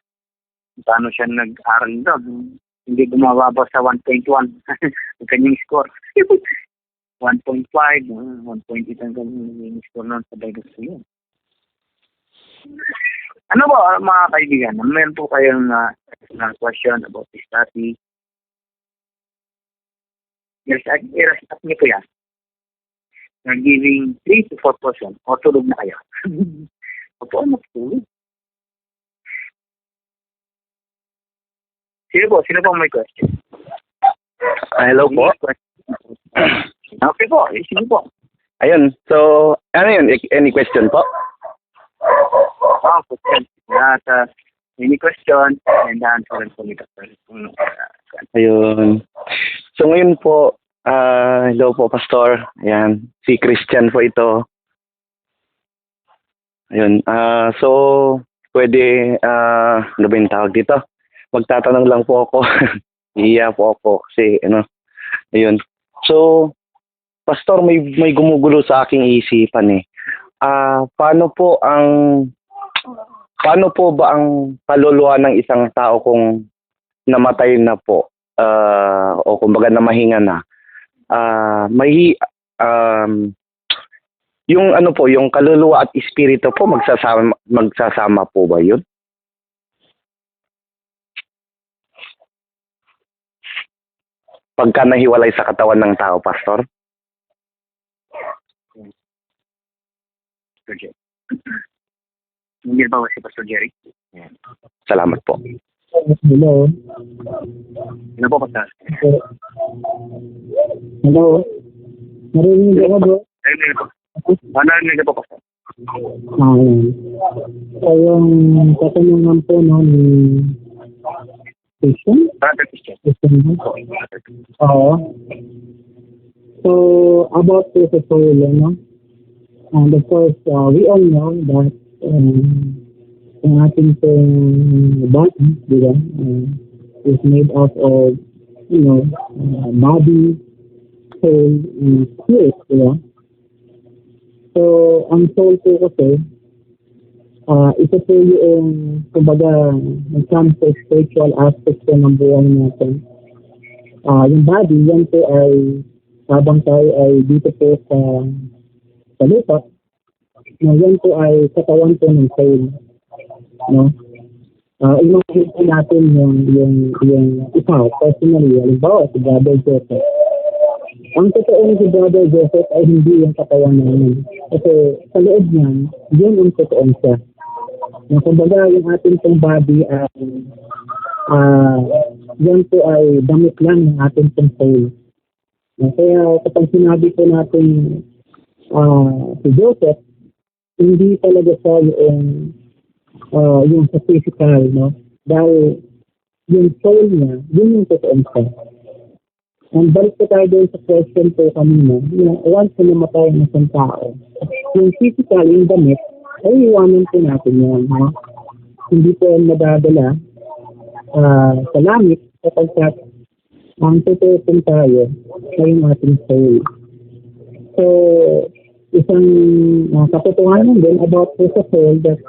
nag-aral doon. Hindi bumababa sa 1.1 ang kanyang score. 1.5, 1.8 ang kanyang score noon sa Bible School. Ano ba mga kaibigan? Meron po kayong question about this topic? I-rush up niyo po yan. You're giving 3 to 4 person o tulog na kayo. Opo, matulog. Sino po may question? Hello po. Okay po, sige po. Ayun, so, ano yun? Any question po? Question. Any question and answer po nito. Ayun. So, ngayon po, hello po, Pastor. Ayan, si Christian po ito. Ayun, so, pwede, ano ba yung tawag dito? Magtatanong lang po ako. Iya po ako kasi, ayun. So, Pastor, may gumugulo sa aking isipan eh. Paano po ba ang kaluluwa ng isang tao kung namatay na po? O kumbaga namahinga na? Yung yung kaluluwa at espiritu po magsasama po ba yun? Pagka nahiwalay sa katawan ng tao, Pastor? Pastor Jerry. Hindi ba si Pastor Jerry? Yan. Salamat po. Hello. Ano po, Pastor? Hello. Narinig ako, bro? Narinig po. Narinig po, Pastor. So, yung katanungan po ni Christian? Brother Christian. Oo. So, about the soul, and of course, we all know that ang ating body, diba, is made up of, body, soul, and spirit, diba? So, ang soul po kasi, ito po yung, kumbaga, nag-come sa spiritual aspect po ng buhay natin. Yung body, yan po ay, habang tayo ay dito po sa lupa, yan po ay katawan po ng soul. No? Imagine po natin yung ikaw, personally, halimbawa, si Brother Joseph. Ang totoo ni si Brother Joseph ay hindi yung katawan namin. Kasi sa loob niyan, yun ang totoo siya. Kumbaga, yung ating pong body ay yan po ay damit lang ng ating pong soul. Kaya kapag sinabi po natin si Joseph, hindi talaga siya yung sa physical, no? Dahil yung soul niya, yun yung totoong siya. And balik po tayo doon sa question po kanina, once na namatay ng isang tao, yung physical, yung damit, ay iwanan po natin yan. No? Hindi po yan madadala sa langit kapag ang totoo po tayo ay yung ating soul. So, isang katotohanan din about po sa soul that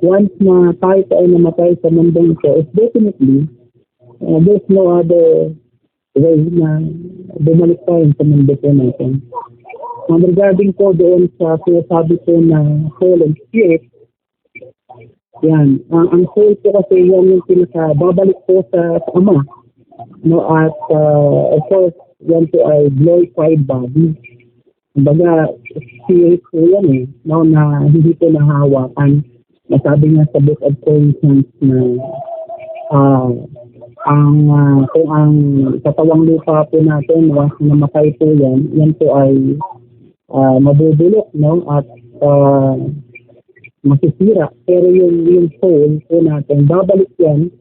once na tayo po ay namatay sa mundong ito, is definitely there's no other way na bumalik tayo sa mundo po natin. Regarding po doon sa sinasabi po na soul and spirit, yan, ang soul po kasi yan yung babalik po sa Ama. No, at of course, yan po ay glorified body. Kumbaga, spirit po yan no, na hindi po nahawakan. Nasabi nga sa Book of Corinthians na kung ang katawang lupa po natin, once na namatay po yan po ay mabubulok, no, at masisira. Pero yung soul po natin, babalik yan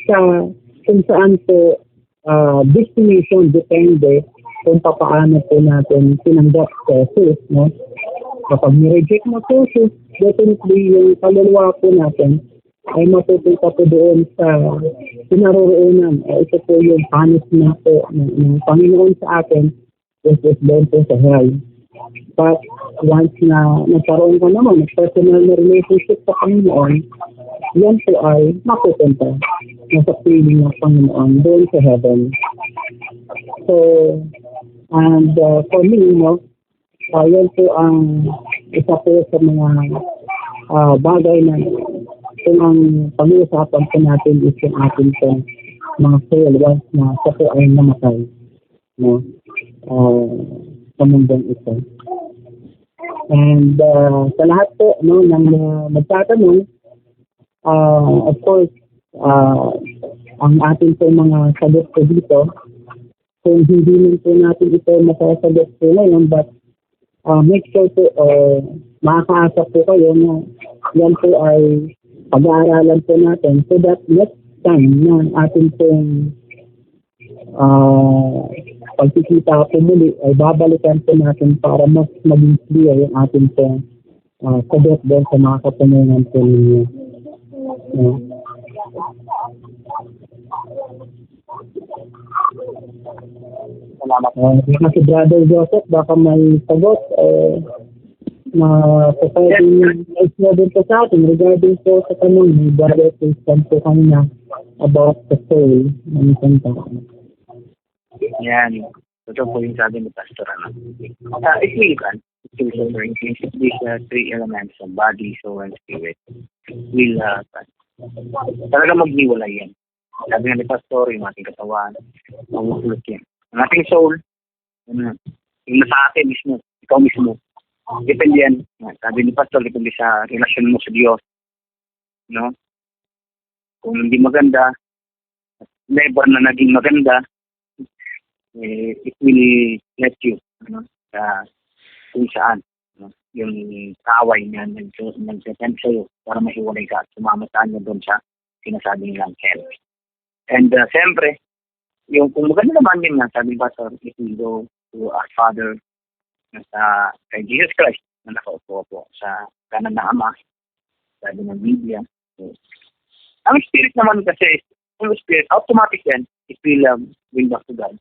sa kung saan po destination depende kung paano po natin tinanggap sa Jesus, no? Kapag ni-reject mo sa Jesus, definitely yung kaluluwa po natin ay matupunta po doon sa pinaroroonan. Ito po yung punishment po ng Panginoon sa atin, which is doon po sa hell. But once na nagkaroon ka naman ng personal na relationship sa Panginoon, yan po ay mapupunta sa piling ng Panginoon doon sa heaven. So, and for me, yan po ang isa po sa mga bagay na kung ang pag-uusapan po natin is yung ating po mga soul once na sa po ay namatay, no? Sa mundong ito. And sa lahat po ng magtatanong, of course, ang ating po mga sagot po dito, kung hindi man po natin ito masasagot po ngayon, but make sure po makakaasa po kayo na yan po ay pag-aaralan po natin so that next time na ating pong pagkikita po muli ay babalikan po natin para mas maging clear yung ating pong sagot doon sa mga katanungan po ninyo. Salamat. Kasi Brother Joseph, baka may sagot na pwede nyo din po sa atin regarding po sa tanong ni Brother Christian po kanina about the soul ng isang tao. Yan. Ito po yung sabi ni Pastor. If we can, these three elements of body, soul, and spirit will talaga maghiwalay yan. Sabi nga ni Pastor, yung ating katawan, mamukulot yan. Ang ating soul, yung nasa atin mismo, ikaw mismo, depende yan. Sabi ni Pastor, depende sa relasyon mo sa Diyos. No? Kung hindi maganda, never na naging maganda, it will let you, kung saan. Yung kaaway niya nag-send sa'yo para mahiwalay ka at sumamataan mo doon sa sinasabi nilang hell. And siyempre, yung kung maganda naman yun nga, sabi ba, it will go to our Father sa kay Jesus Christ na nakaupo po sa kanan ng Ama, sabi ng Biblia. So, ang spirit naman kasi, yung spirit, automatic yan, it will bring back to God.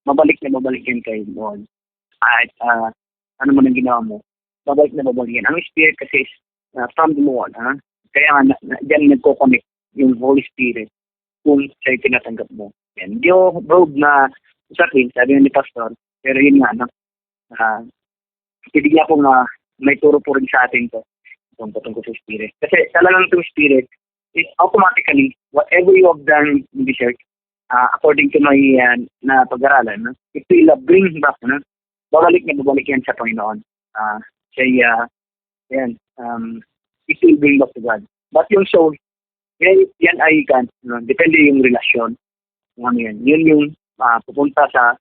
Mabalik yan kay Lord. At ano man ang ginawa mo, babalik yan. Ang spirit kasi is from the Lord. Kaya nga, dyan nagko-connect yung Holy Spirit kung sa'yo tinatanggap mo. Yan. Hindi yung robe na sa akin, sabi ni Pastor, pero yun nga, hindi niya po may turo po rin sa atin to tungkol sa Spirit. Kasi talagang itong Spirit is automatically, whatever you have done in the church, according to my na pag-aralan, it will bring back, babalik yan sa Panginoon. Yan, it will bring back to God. But yung soul, yan ay depende yung relasyon. Yun yung pupunta sa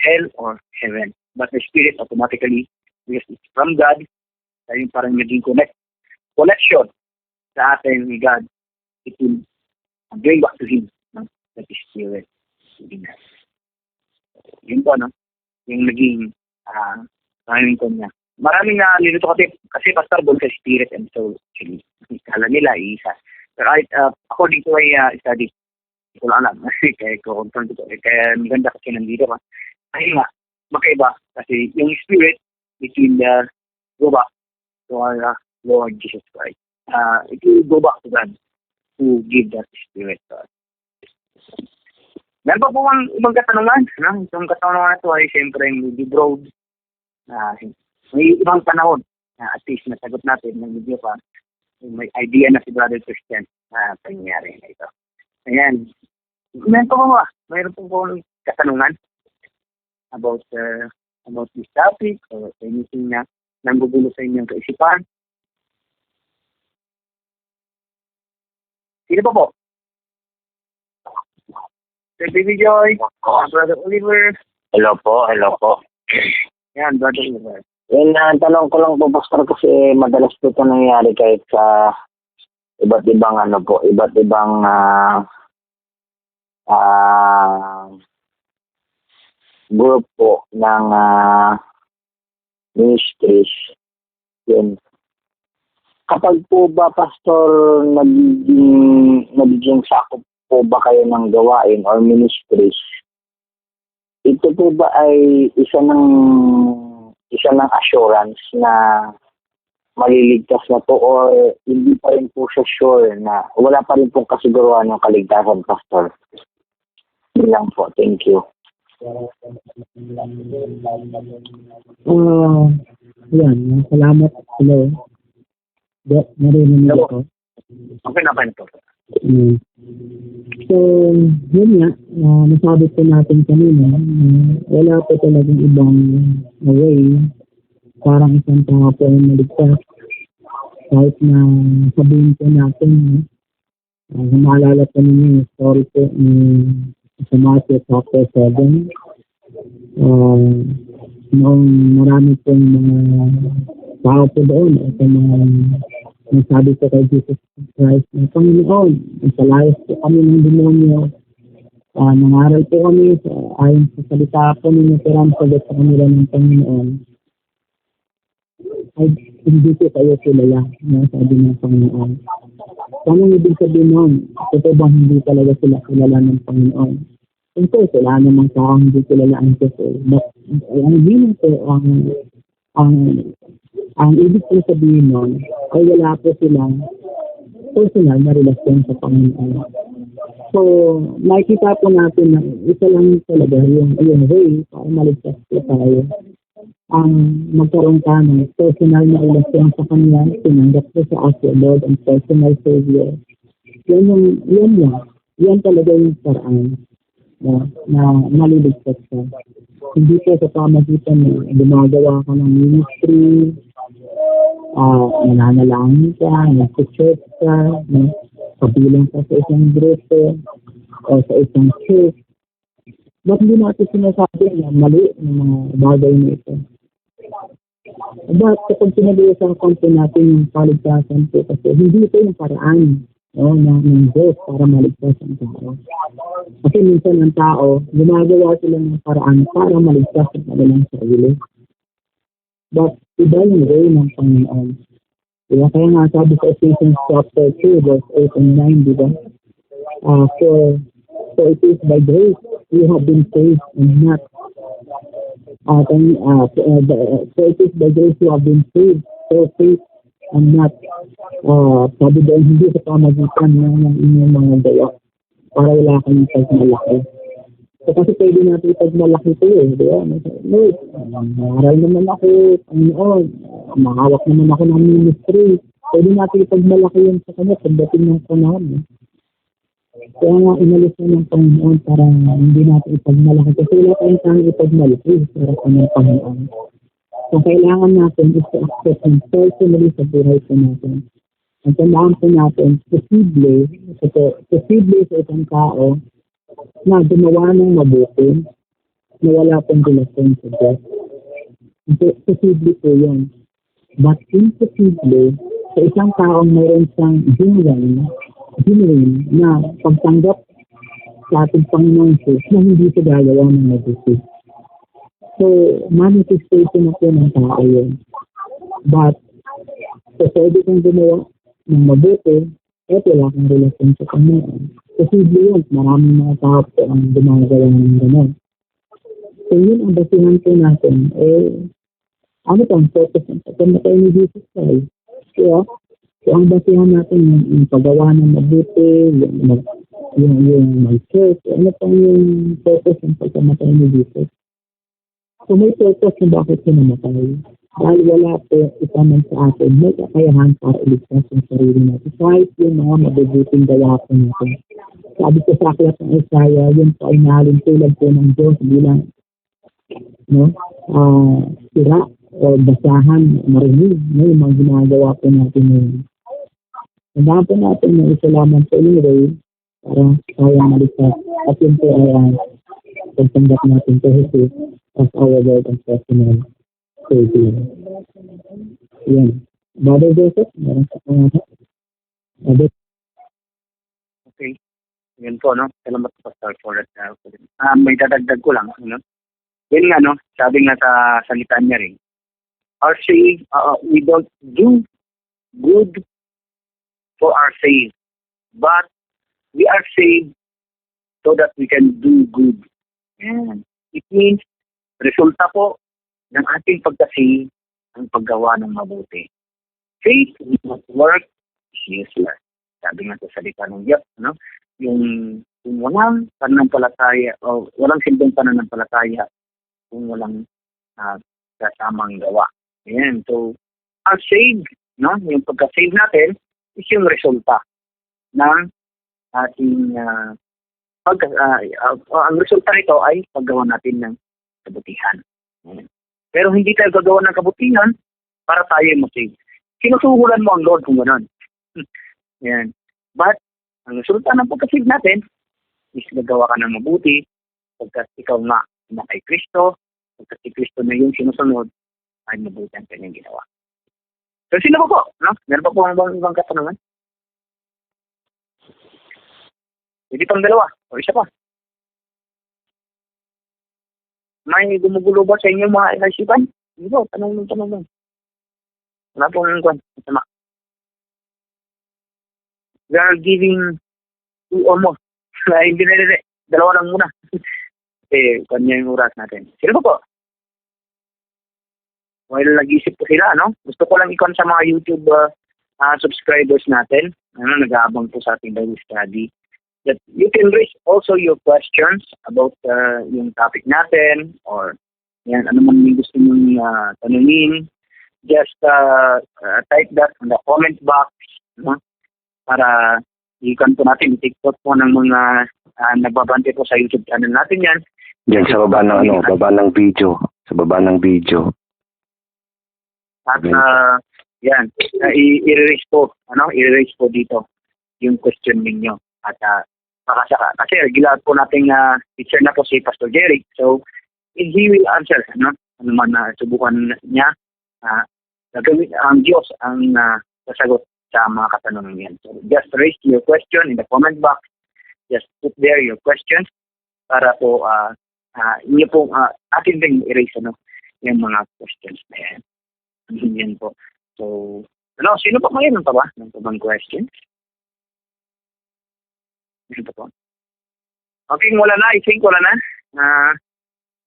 hell or heaven. But the Spirit automatically, because it's from God, yung parang naging connection sa atin ni God, it will bring back to Him. That is Spirit. Yun po, yung naging ko niya maraming nalilito kasi Pastor Bon sa Spirit and Soul. Actually, kala nila isa. Pero kahit according to my study, ko lang alam. Kasi kaya ko confirm ko. Kaya maganda kasi nandito ka. Dahil nga, magkaiba. Kasi yung Spirit between the go back to our Lord Jesus Christ. It will go back to God who give that Spirit to us. Meron pa po ang ibang katanungan. No? Itong katanungan na ito ay siyempre yung Road. May ibang panahon na at least nasagot natin ng video pa. May idea na si Brother Christian na pangyayari na ito. Ayan. Meron pa ba? Mayroon po katanungan about this topic or anything na nanggugulo sa inyong kaisipan. Sino pa po? Sir Baby Joy, Brother Oliver. Hello po. Yan, Brother Oliver. Yung tanong ko lang po, Pastor, kasi madalas po ito nangyayari kahit sa iba't ibang group po ng ministries. Yun. Kapag po ba, Pastor, nagiging sakop po ba kayo ng gawain or ministries, ito po ba ay isa ng assurance na maliligtas na po or hindi pa rin po siya sure na wala pa rin pong kasiguruhan ng kaligtasan, Pastor? Yun lang po. Thank you. Yan. Salamat. Hello. Narinig Hello. ako. Okay na po. So, yun nga, nasabi po natin kanina, wala po talagang ibang way, parang isang tao po ay maligtas. Kahit na sabihin po natin, maalala po ninyo yung story po sa Matthew chapter 7. Noong marami po mga tao po doon, ito mga nagsabi ko kay Jesus Christ na Panginoon, isalayas po kami ng demonyo. Nangaral po kami ayon sa salita po ninyo, pero ang sagot sa kanila ng Panginoon ay hindi ko kayo kilala, sabi ng Panginoon. Anong ibig sabihin nun? Ito bang hindi talaga sila kilala ng Panginoon? Ito, sila namang tao hindi kilala ang Diyos. But ang meaning po, ang ibig ko sabihin nun, ay wala po silang personal na relasyon sa Panginoon. So, makikita po natin na isa lang talaga yung way para maligtas po tayo. Ang magkaroon ka ng personal na relasyon sa Kanya, tinanggap po sa as your Lord and personal Savior. Yan talaga yung paraan na maliligtas ka. Hindi po sa pamagitan na gumagawa ka ng ministry, nananalangin ka, nasa-church ka, kabilang ka sa isang grupo o sa isang church. Ba't hindi natin sinasabi na mali ng mga bagay na ito? Ba't kapag sinabihan po natin yung kaligtasan po kasi hindi ito yung paraan ng Diyos para maligtas ang tao. Kasi minsan ang tao, gumagawa sila ng paraan para maligtas ang kanilang sarili. But iba yung way ng Panginoon. Diba? Kaya nga sabi sa Ephesians chapter 2, verse 8 and 9, diba? For it is by grace you have been saved and not so it is by grace you have been saved through faith and not sabi doon hindi sa pamagitan ng inyong mga gawa para wala kang pagmalaki. So kasi pwede natin pagmalaki ito di ba? Maral naman ako, Panginoon, mahawak naman ako ng ministry. Pwede natin ipagmalaki yun sa kanya pagdating ng panahon. Kaya nga inalis na ng Panginoon para hindi natin ipagmalaki. Kasi wala tayong tayong ipagmalaki para sa ng Panginoon. So kailangan natin is to accept Him personally sa buhay po natin. Ang tandaan po natin, posible sa isang tao na gumawa ng mabuti na wala pong relasyon sa Diyos. Posible po yun. But imposible sa isang taong mayroon siyang genuine na pagtanggap sa ating Panginoon Diyos na hindi siya gagawa ng mabuti. So, manifestation na po ng tao yun. But, so pwede kang gumawa ng mabuti, eh wala kang relasyon sa Panginoon. Posible yun, maraming mga tao po ang gumagawa ng gano'n. So yun ang basihan po natin, ano po ang purpose ng pagkamatay ni Jesus Christ? Kaya, so ang basihan natin yung paggawa ng mabuti, yung mag-church, ano po yung purpose ng pagkamatay ni Jesus? So may purpose kung bakit siya namatay. Dahil wala po isa man sa atin, may kakayahan para iligtas yung sarili natin. Kahit yung mga mabubuting gawa po natin. Sabi ko sa aklat ng Isaiah, yun po ay nahalin tulad po ng Diyos bilang sira o basahan, marinig, yung mga ginagawa po natin ngayon. Tandaan po natin na isa lamang sa anyway para kaya maligtas. At yun po ay pagtanggap natin sa Jesus as our Lord and personal Savior. Yan. Brother Joseph, meron sa pangalan. Okay. Yun po, no? Salamat po, Pastor, for that. May dadagdag ko lang, no? Yun nga, no? Sabi nga sa salita niya rin, our save, we don't do good for our save, but we are saved so that we can do good. Yan. It means, resulta po ng ating pagkasave ang paggawa ng mabuti. Faith without work is useless. Sabi nga sa salita ng Diyos, no? Yung walang pananampalataya o walang silbing pananampalataya kung walang kasamang gawa. Ayan. So, our save, no? Yung pagka-save natin is yung resulta ng ating ang resulta nito ay paggawa natin ng kabutihan. Ayan. Pero hindi tayo gagawa ng kabutihan para tayo ma-save. Sinusuhulan mo ang Lord kung gano'n. Ayan. But, ang resulta ng pagka-save natin is gagawa ka ng mabuti pagkat ikaw nga na kay Kristo, pagkat si Kristo na yung sinusunod, ay mabuti ang kanyang ginawa. So, sino po? No? Meron pa po ang ibang katanungan? Hindi pang dalawa. O isa pa. May gumugulo ba sa inyo mga kaisipan? Hindi po, tanong lang. Wala pong masama. We are giving 2 or more. Hindi na, dalawa lang muna. Kanya yung oras natin. Sino po? While nag-isip po sila, no? Gusto ko lang ikon sa mga YouTube subscribers natin. Nag-aabang po sa ating Bible study. That you can raise also your questions about yung topic natin or yan, ano man yung gusto mong tanungin. Just type that in the comment box, no? Para ikan po natin, i-tiktok po ng mga nagbabante po sa YouTube channel natin yan. Diyan sa baba ng baba ng video. Sa baba ng video. At yan, i-erase po, i-erase po dito yung question ninyo. At kasi regular po nating teacher na po si Pastor Jerry. So, he will answer, ano man subukan niya. Ang Diyos ang sasagot sa mga katanungan yan. So, just raise your question in the comment box. Just put there your questions para po inyo po atin din erase yung mga questions na yan. Yan po. So, sino pa mayroon pa ba? Ng ibang questions? Ito po. Okay, wala na. I think wala na.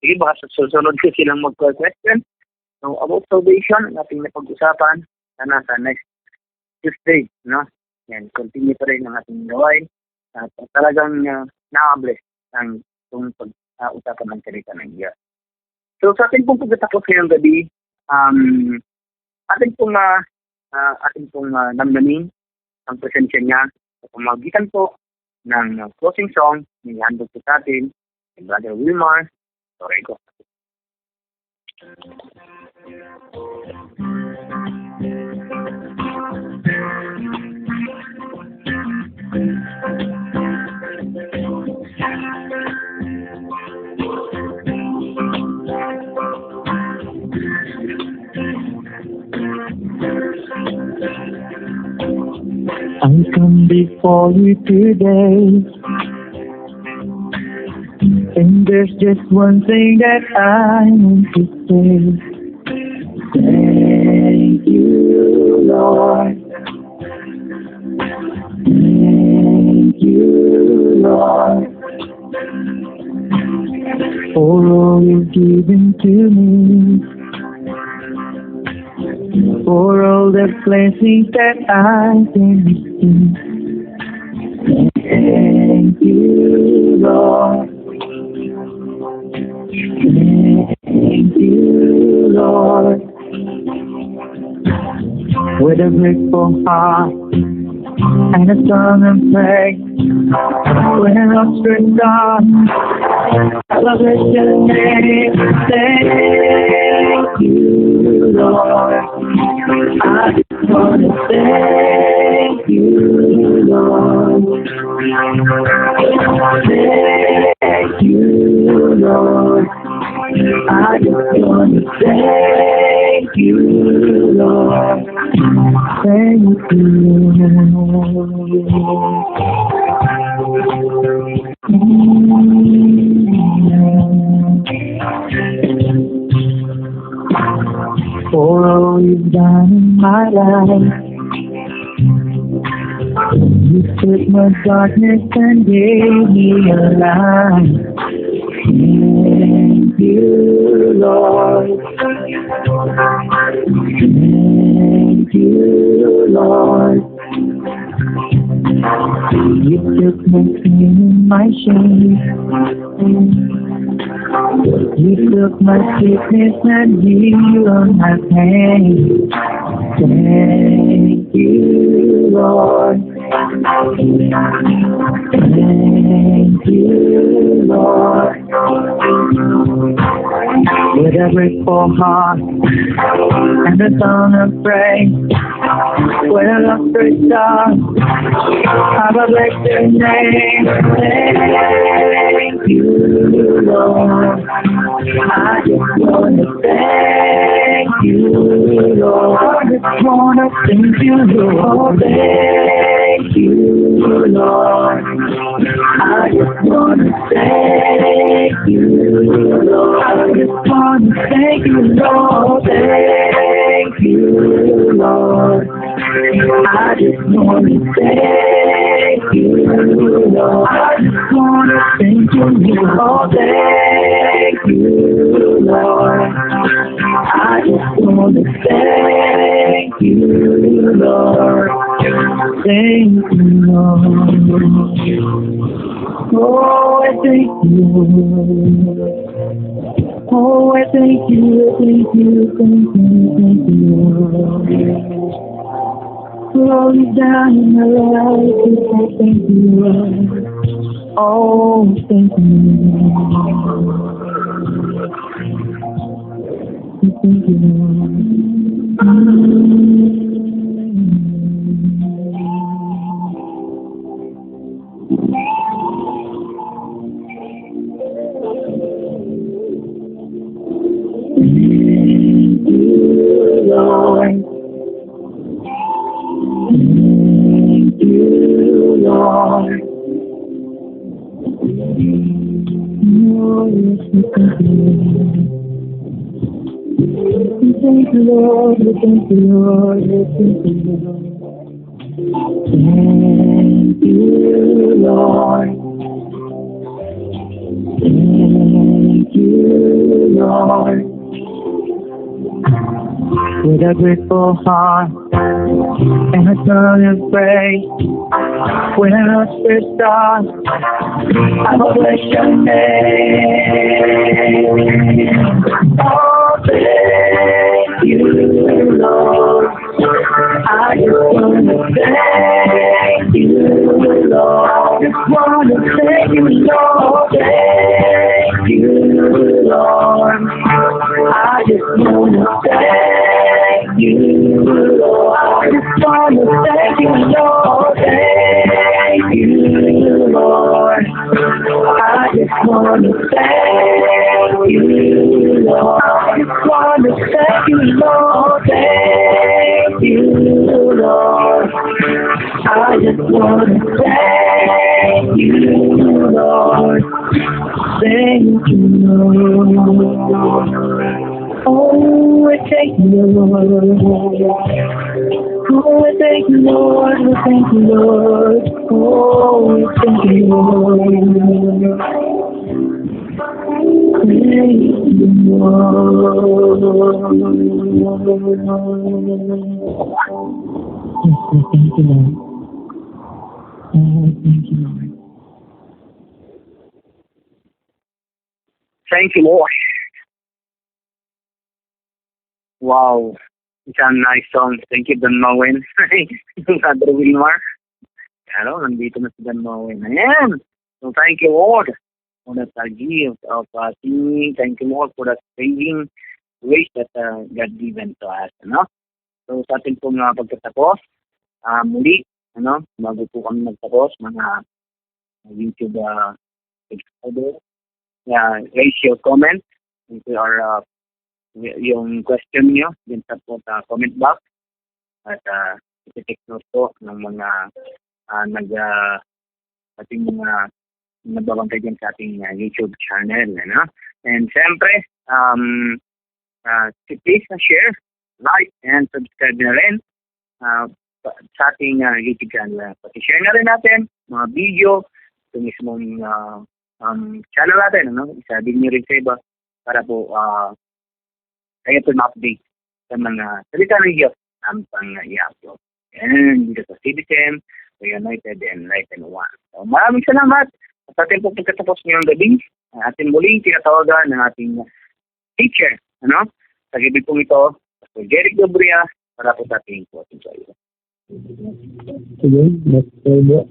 Sige, baka susunod ko silang mag-question. So, about salvation, ating napag-usapan. Sana sa next Tuesday, no? Yan, continue pa rin ang ating gawain. At talagang na-bless ang itong pag-usapan ng salita ng Diyos. So, sa ating pong pagkatapos ngayong gabi, ating pong namnamin ang presensya niya sa pamagitan po ng closing song ni handog po sa atin ni Brother Wilmar Torrego. I come before you today, and there's just one thing that I want to say. Thank you, Lord. Thank you, Lord, for all you've given to me, for all the blessings that I can receive. Thank you, Lord. Thank you, Lord. With a grateful heart and a song of praise, when I'm lost in dark, I will bless your name. Thank you, Lord. I just want to thank you, Lord. Thank you, Lord. I just want to thank you, Lord. Thank you. For all you've done in my life, you took my darkness and gave me a light. Thank you, Lord. Thank you, Lord. You took my sin and my shame. You took my sickness and healed my pain. Thank you, Lord. Thank you, Lord. With a grateful heart and a song of praise, when I lost the star, I will bless your name. Thank you, Lord. I just want to thank you, Lord. I just want to thank you, Lord. Thank you, Lord. I just want to thank you, Lord. I just want to thank you, Lord. Thank you, Lord. I just want to thank you, Lord. I just want to thank you, Lord. Thank you, Lord. I just want to thank you, Lord. Thank you, Lord. Oh, I thank you. Oh, I thank you, thank you, thank you, Lord. Slow you down in my life, I thank you, Lord. Oh, thank you, Lord. Thank you, Lord. Thank you, Lord. Thank you, Lord. Oh, yes, thank you. Thank you, Lord. Thank you, Lord. Thank you, Lord. Thank you, Lord. Thank you, Lord. With a grateful heart and a song of praise, when I lost the stars, I will bless your name. Oh, thank you, Lord. I just want to thank you, Lord. I just want to thank you, Lord. Thank you, Lord. I just want to thank you, Lord. I just want to thank you, Lord. Thank you, Lord. I just want to thank you, Lord. I just want to thank you, Lord. Thank you, Lord. I just want to thank you, Lord. Thank you, Lord. Oh, I thank you, Lord. Oh, I thank you, Lord. I thank you, Lord. Oh, I thank you, Lord. Thank you, Lord. Yes, I thank you, Lord. Oh, thank you, Lord. Thank you, Lord. Wow. Isang nice song. Thank you, Don Mowen. Yung Padre Wilmar. Ano, nandito na si Don Mowen. Ayan. So, thank you, Lord, for that gift of singing. Thank you, Lord, for that saving grace that God given to us. Ano? So, sa ating pong pagkatapos, muli, bago po kami nagtapos, mga YouTube subscribers, raise your comment into our yung question nyo din sa po sa comment box at iti-take note po ng mga ating mga nababangkay din sa ating YouTube channel. And siyempre, please share, like, and subscribe na rin sa ating YouTube channel. Pati share na rin natin mga video sa mismong channel natin. Isa din nyo rin sa iba para po kayo po ma-update sa mga salita ng Diyos ang pang-i-upload. And dito sa Citizen, we United and Light and One. So, maraming salamat. At atin po pagkatapos ngayong gabi, atin muling tinatawagan ng ating teacher. Sa gabi po ito, Pastor Jeric Dobria, para po sa ating po. Sige, let's pray po.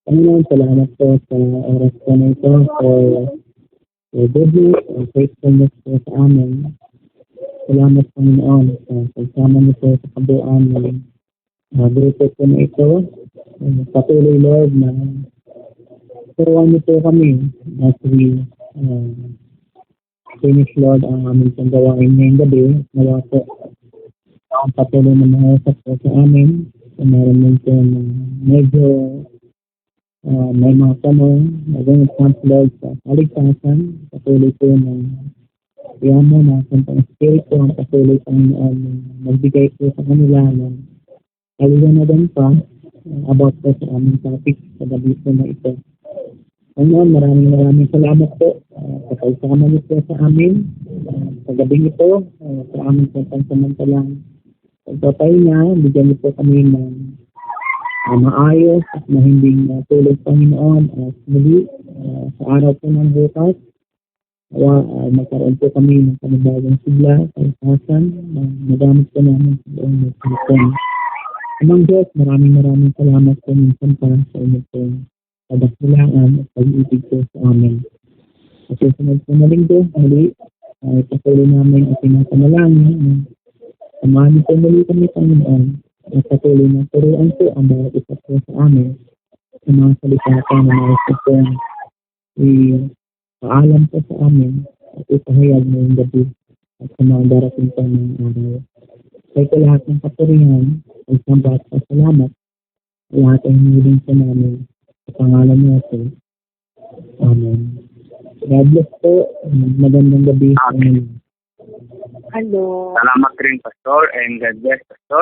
Panginoon, salamat po sa oras po na ito for your goodness and faithfulness po sa amin. Salamat, Panginoon, sa pagsama niyo po sa kabuuan ng grupo po na ito. Patuloy, Lord, na turuan niyo po kami as we finish, Lord, ang aming panggawain ngayong gabi. Nawa po ang patuloy na mga usap po sa amin. So, meron din po na medyo may mga tanong na going to Lord sa kaligtasan. Patuloy po na iyan mo na kung ang Espiritu ang patuloy Panginoon magbigay po sa kanila ng kaliwanagan pa about po sa aming topic sa gabi po na ito. Panginoon, maraming salamat po sa pagsama niyo po sa amin sa gabing ito, sa aming pansamantalang pagpapahinga. Bigyan niyo po kami ng maayos at na hindi tulog, Panginoon, at muli sa araw po ng bukas magkaroon po kami ng panibagong sigla, kalikasan na magamit po namin sa buong magkakon. Amang Diyos, maraming salamat po minsan pa sa inyo po kadakhilaan at pag-ibig po sa amin. At susunod po na linggo, muli ay patuloy namin ang pinapanalangin. Samahan niyo po muli kami, Panginoon, at patuloy na turuan po ang bawat isa po sa amin sa mga salita pa na nais na po paalam po sa amin at ipahayag mo yung gabi at sa mga darating pa ng araw. Kaya ko lahat ng kapurihan ay samba at pasalamat lahat ay hiniling sa namin sa pangalan natin. Amen. God bless po. Magandang gabi sa inyo. Hello. Salamat rin, Pastor, and God bless, Pastor.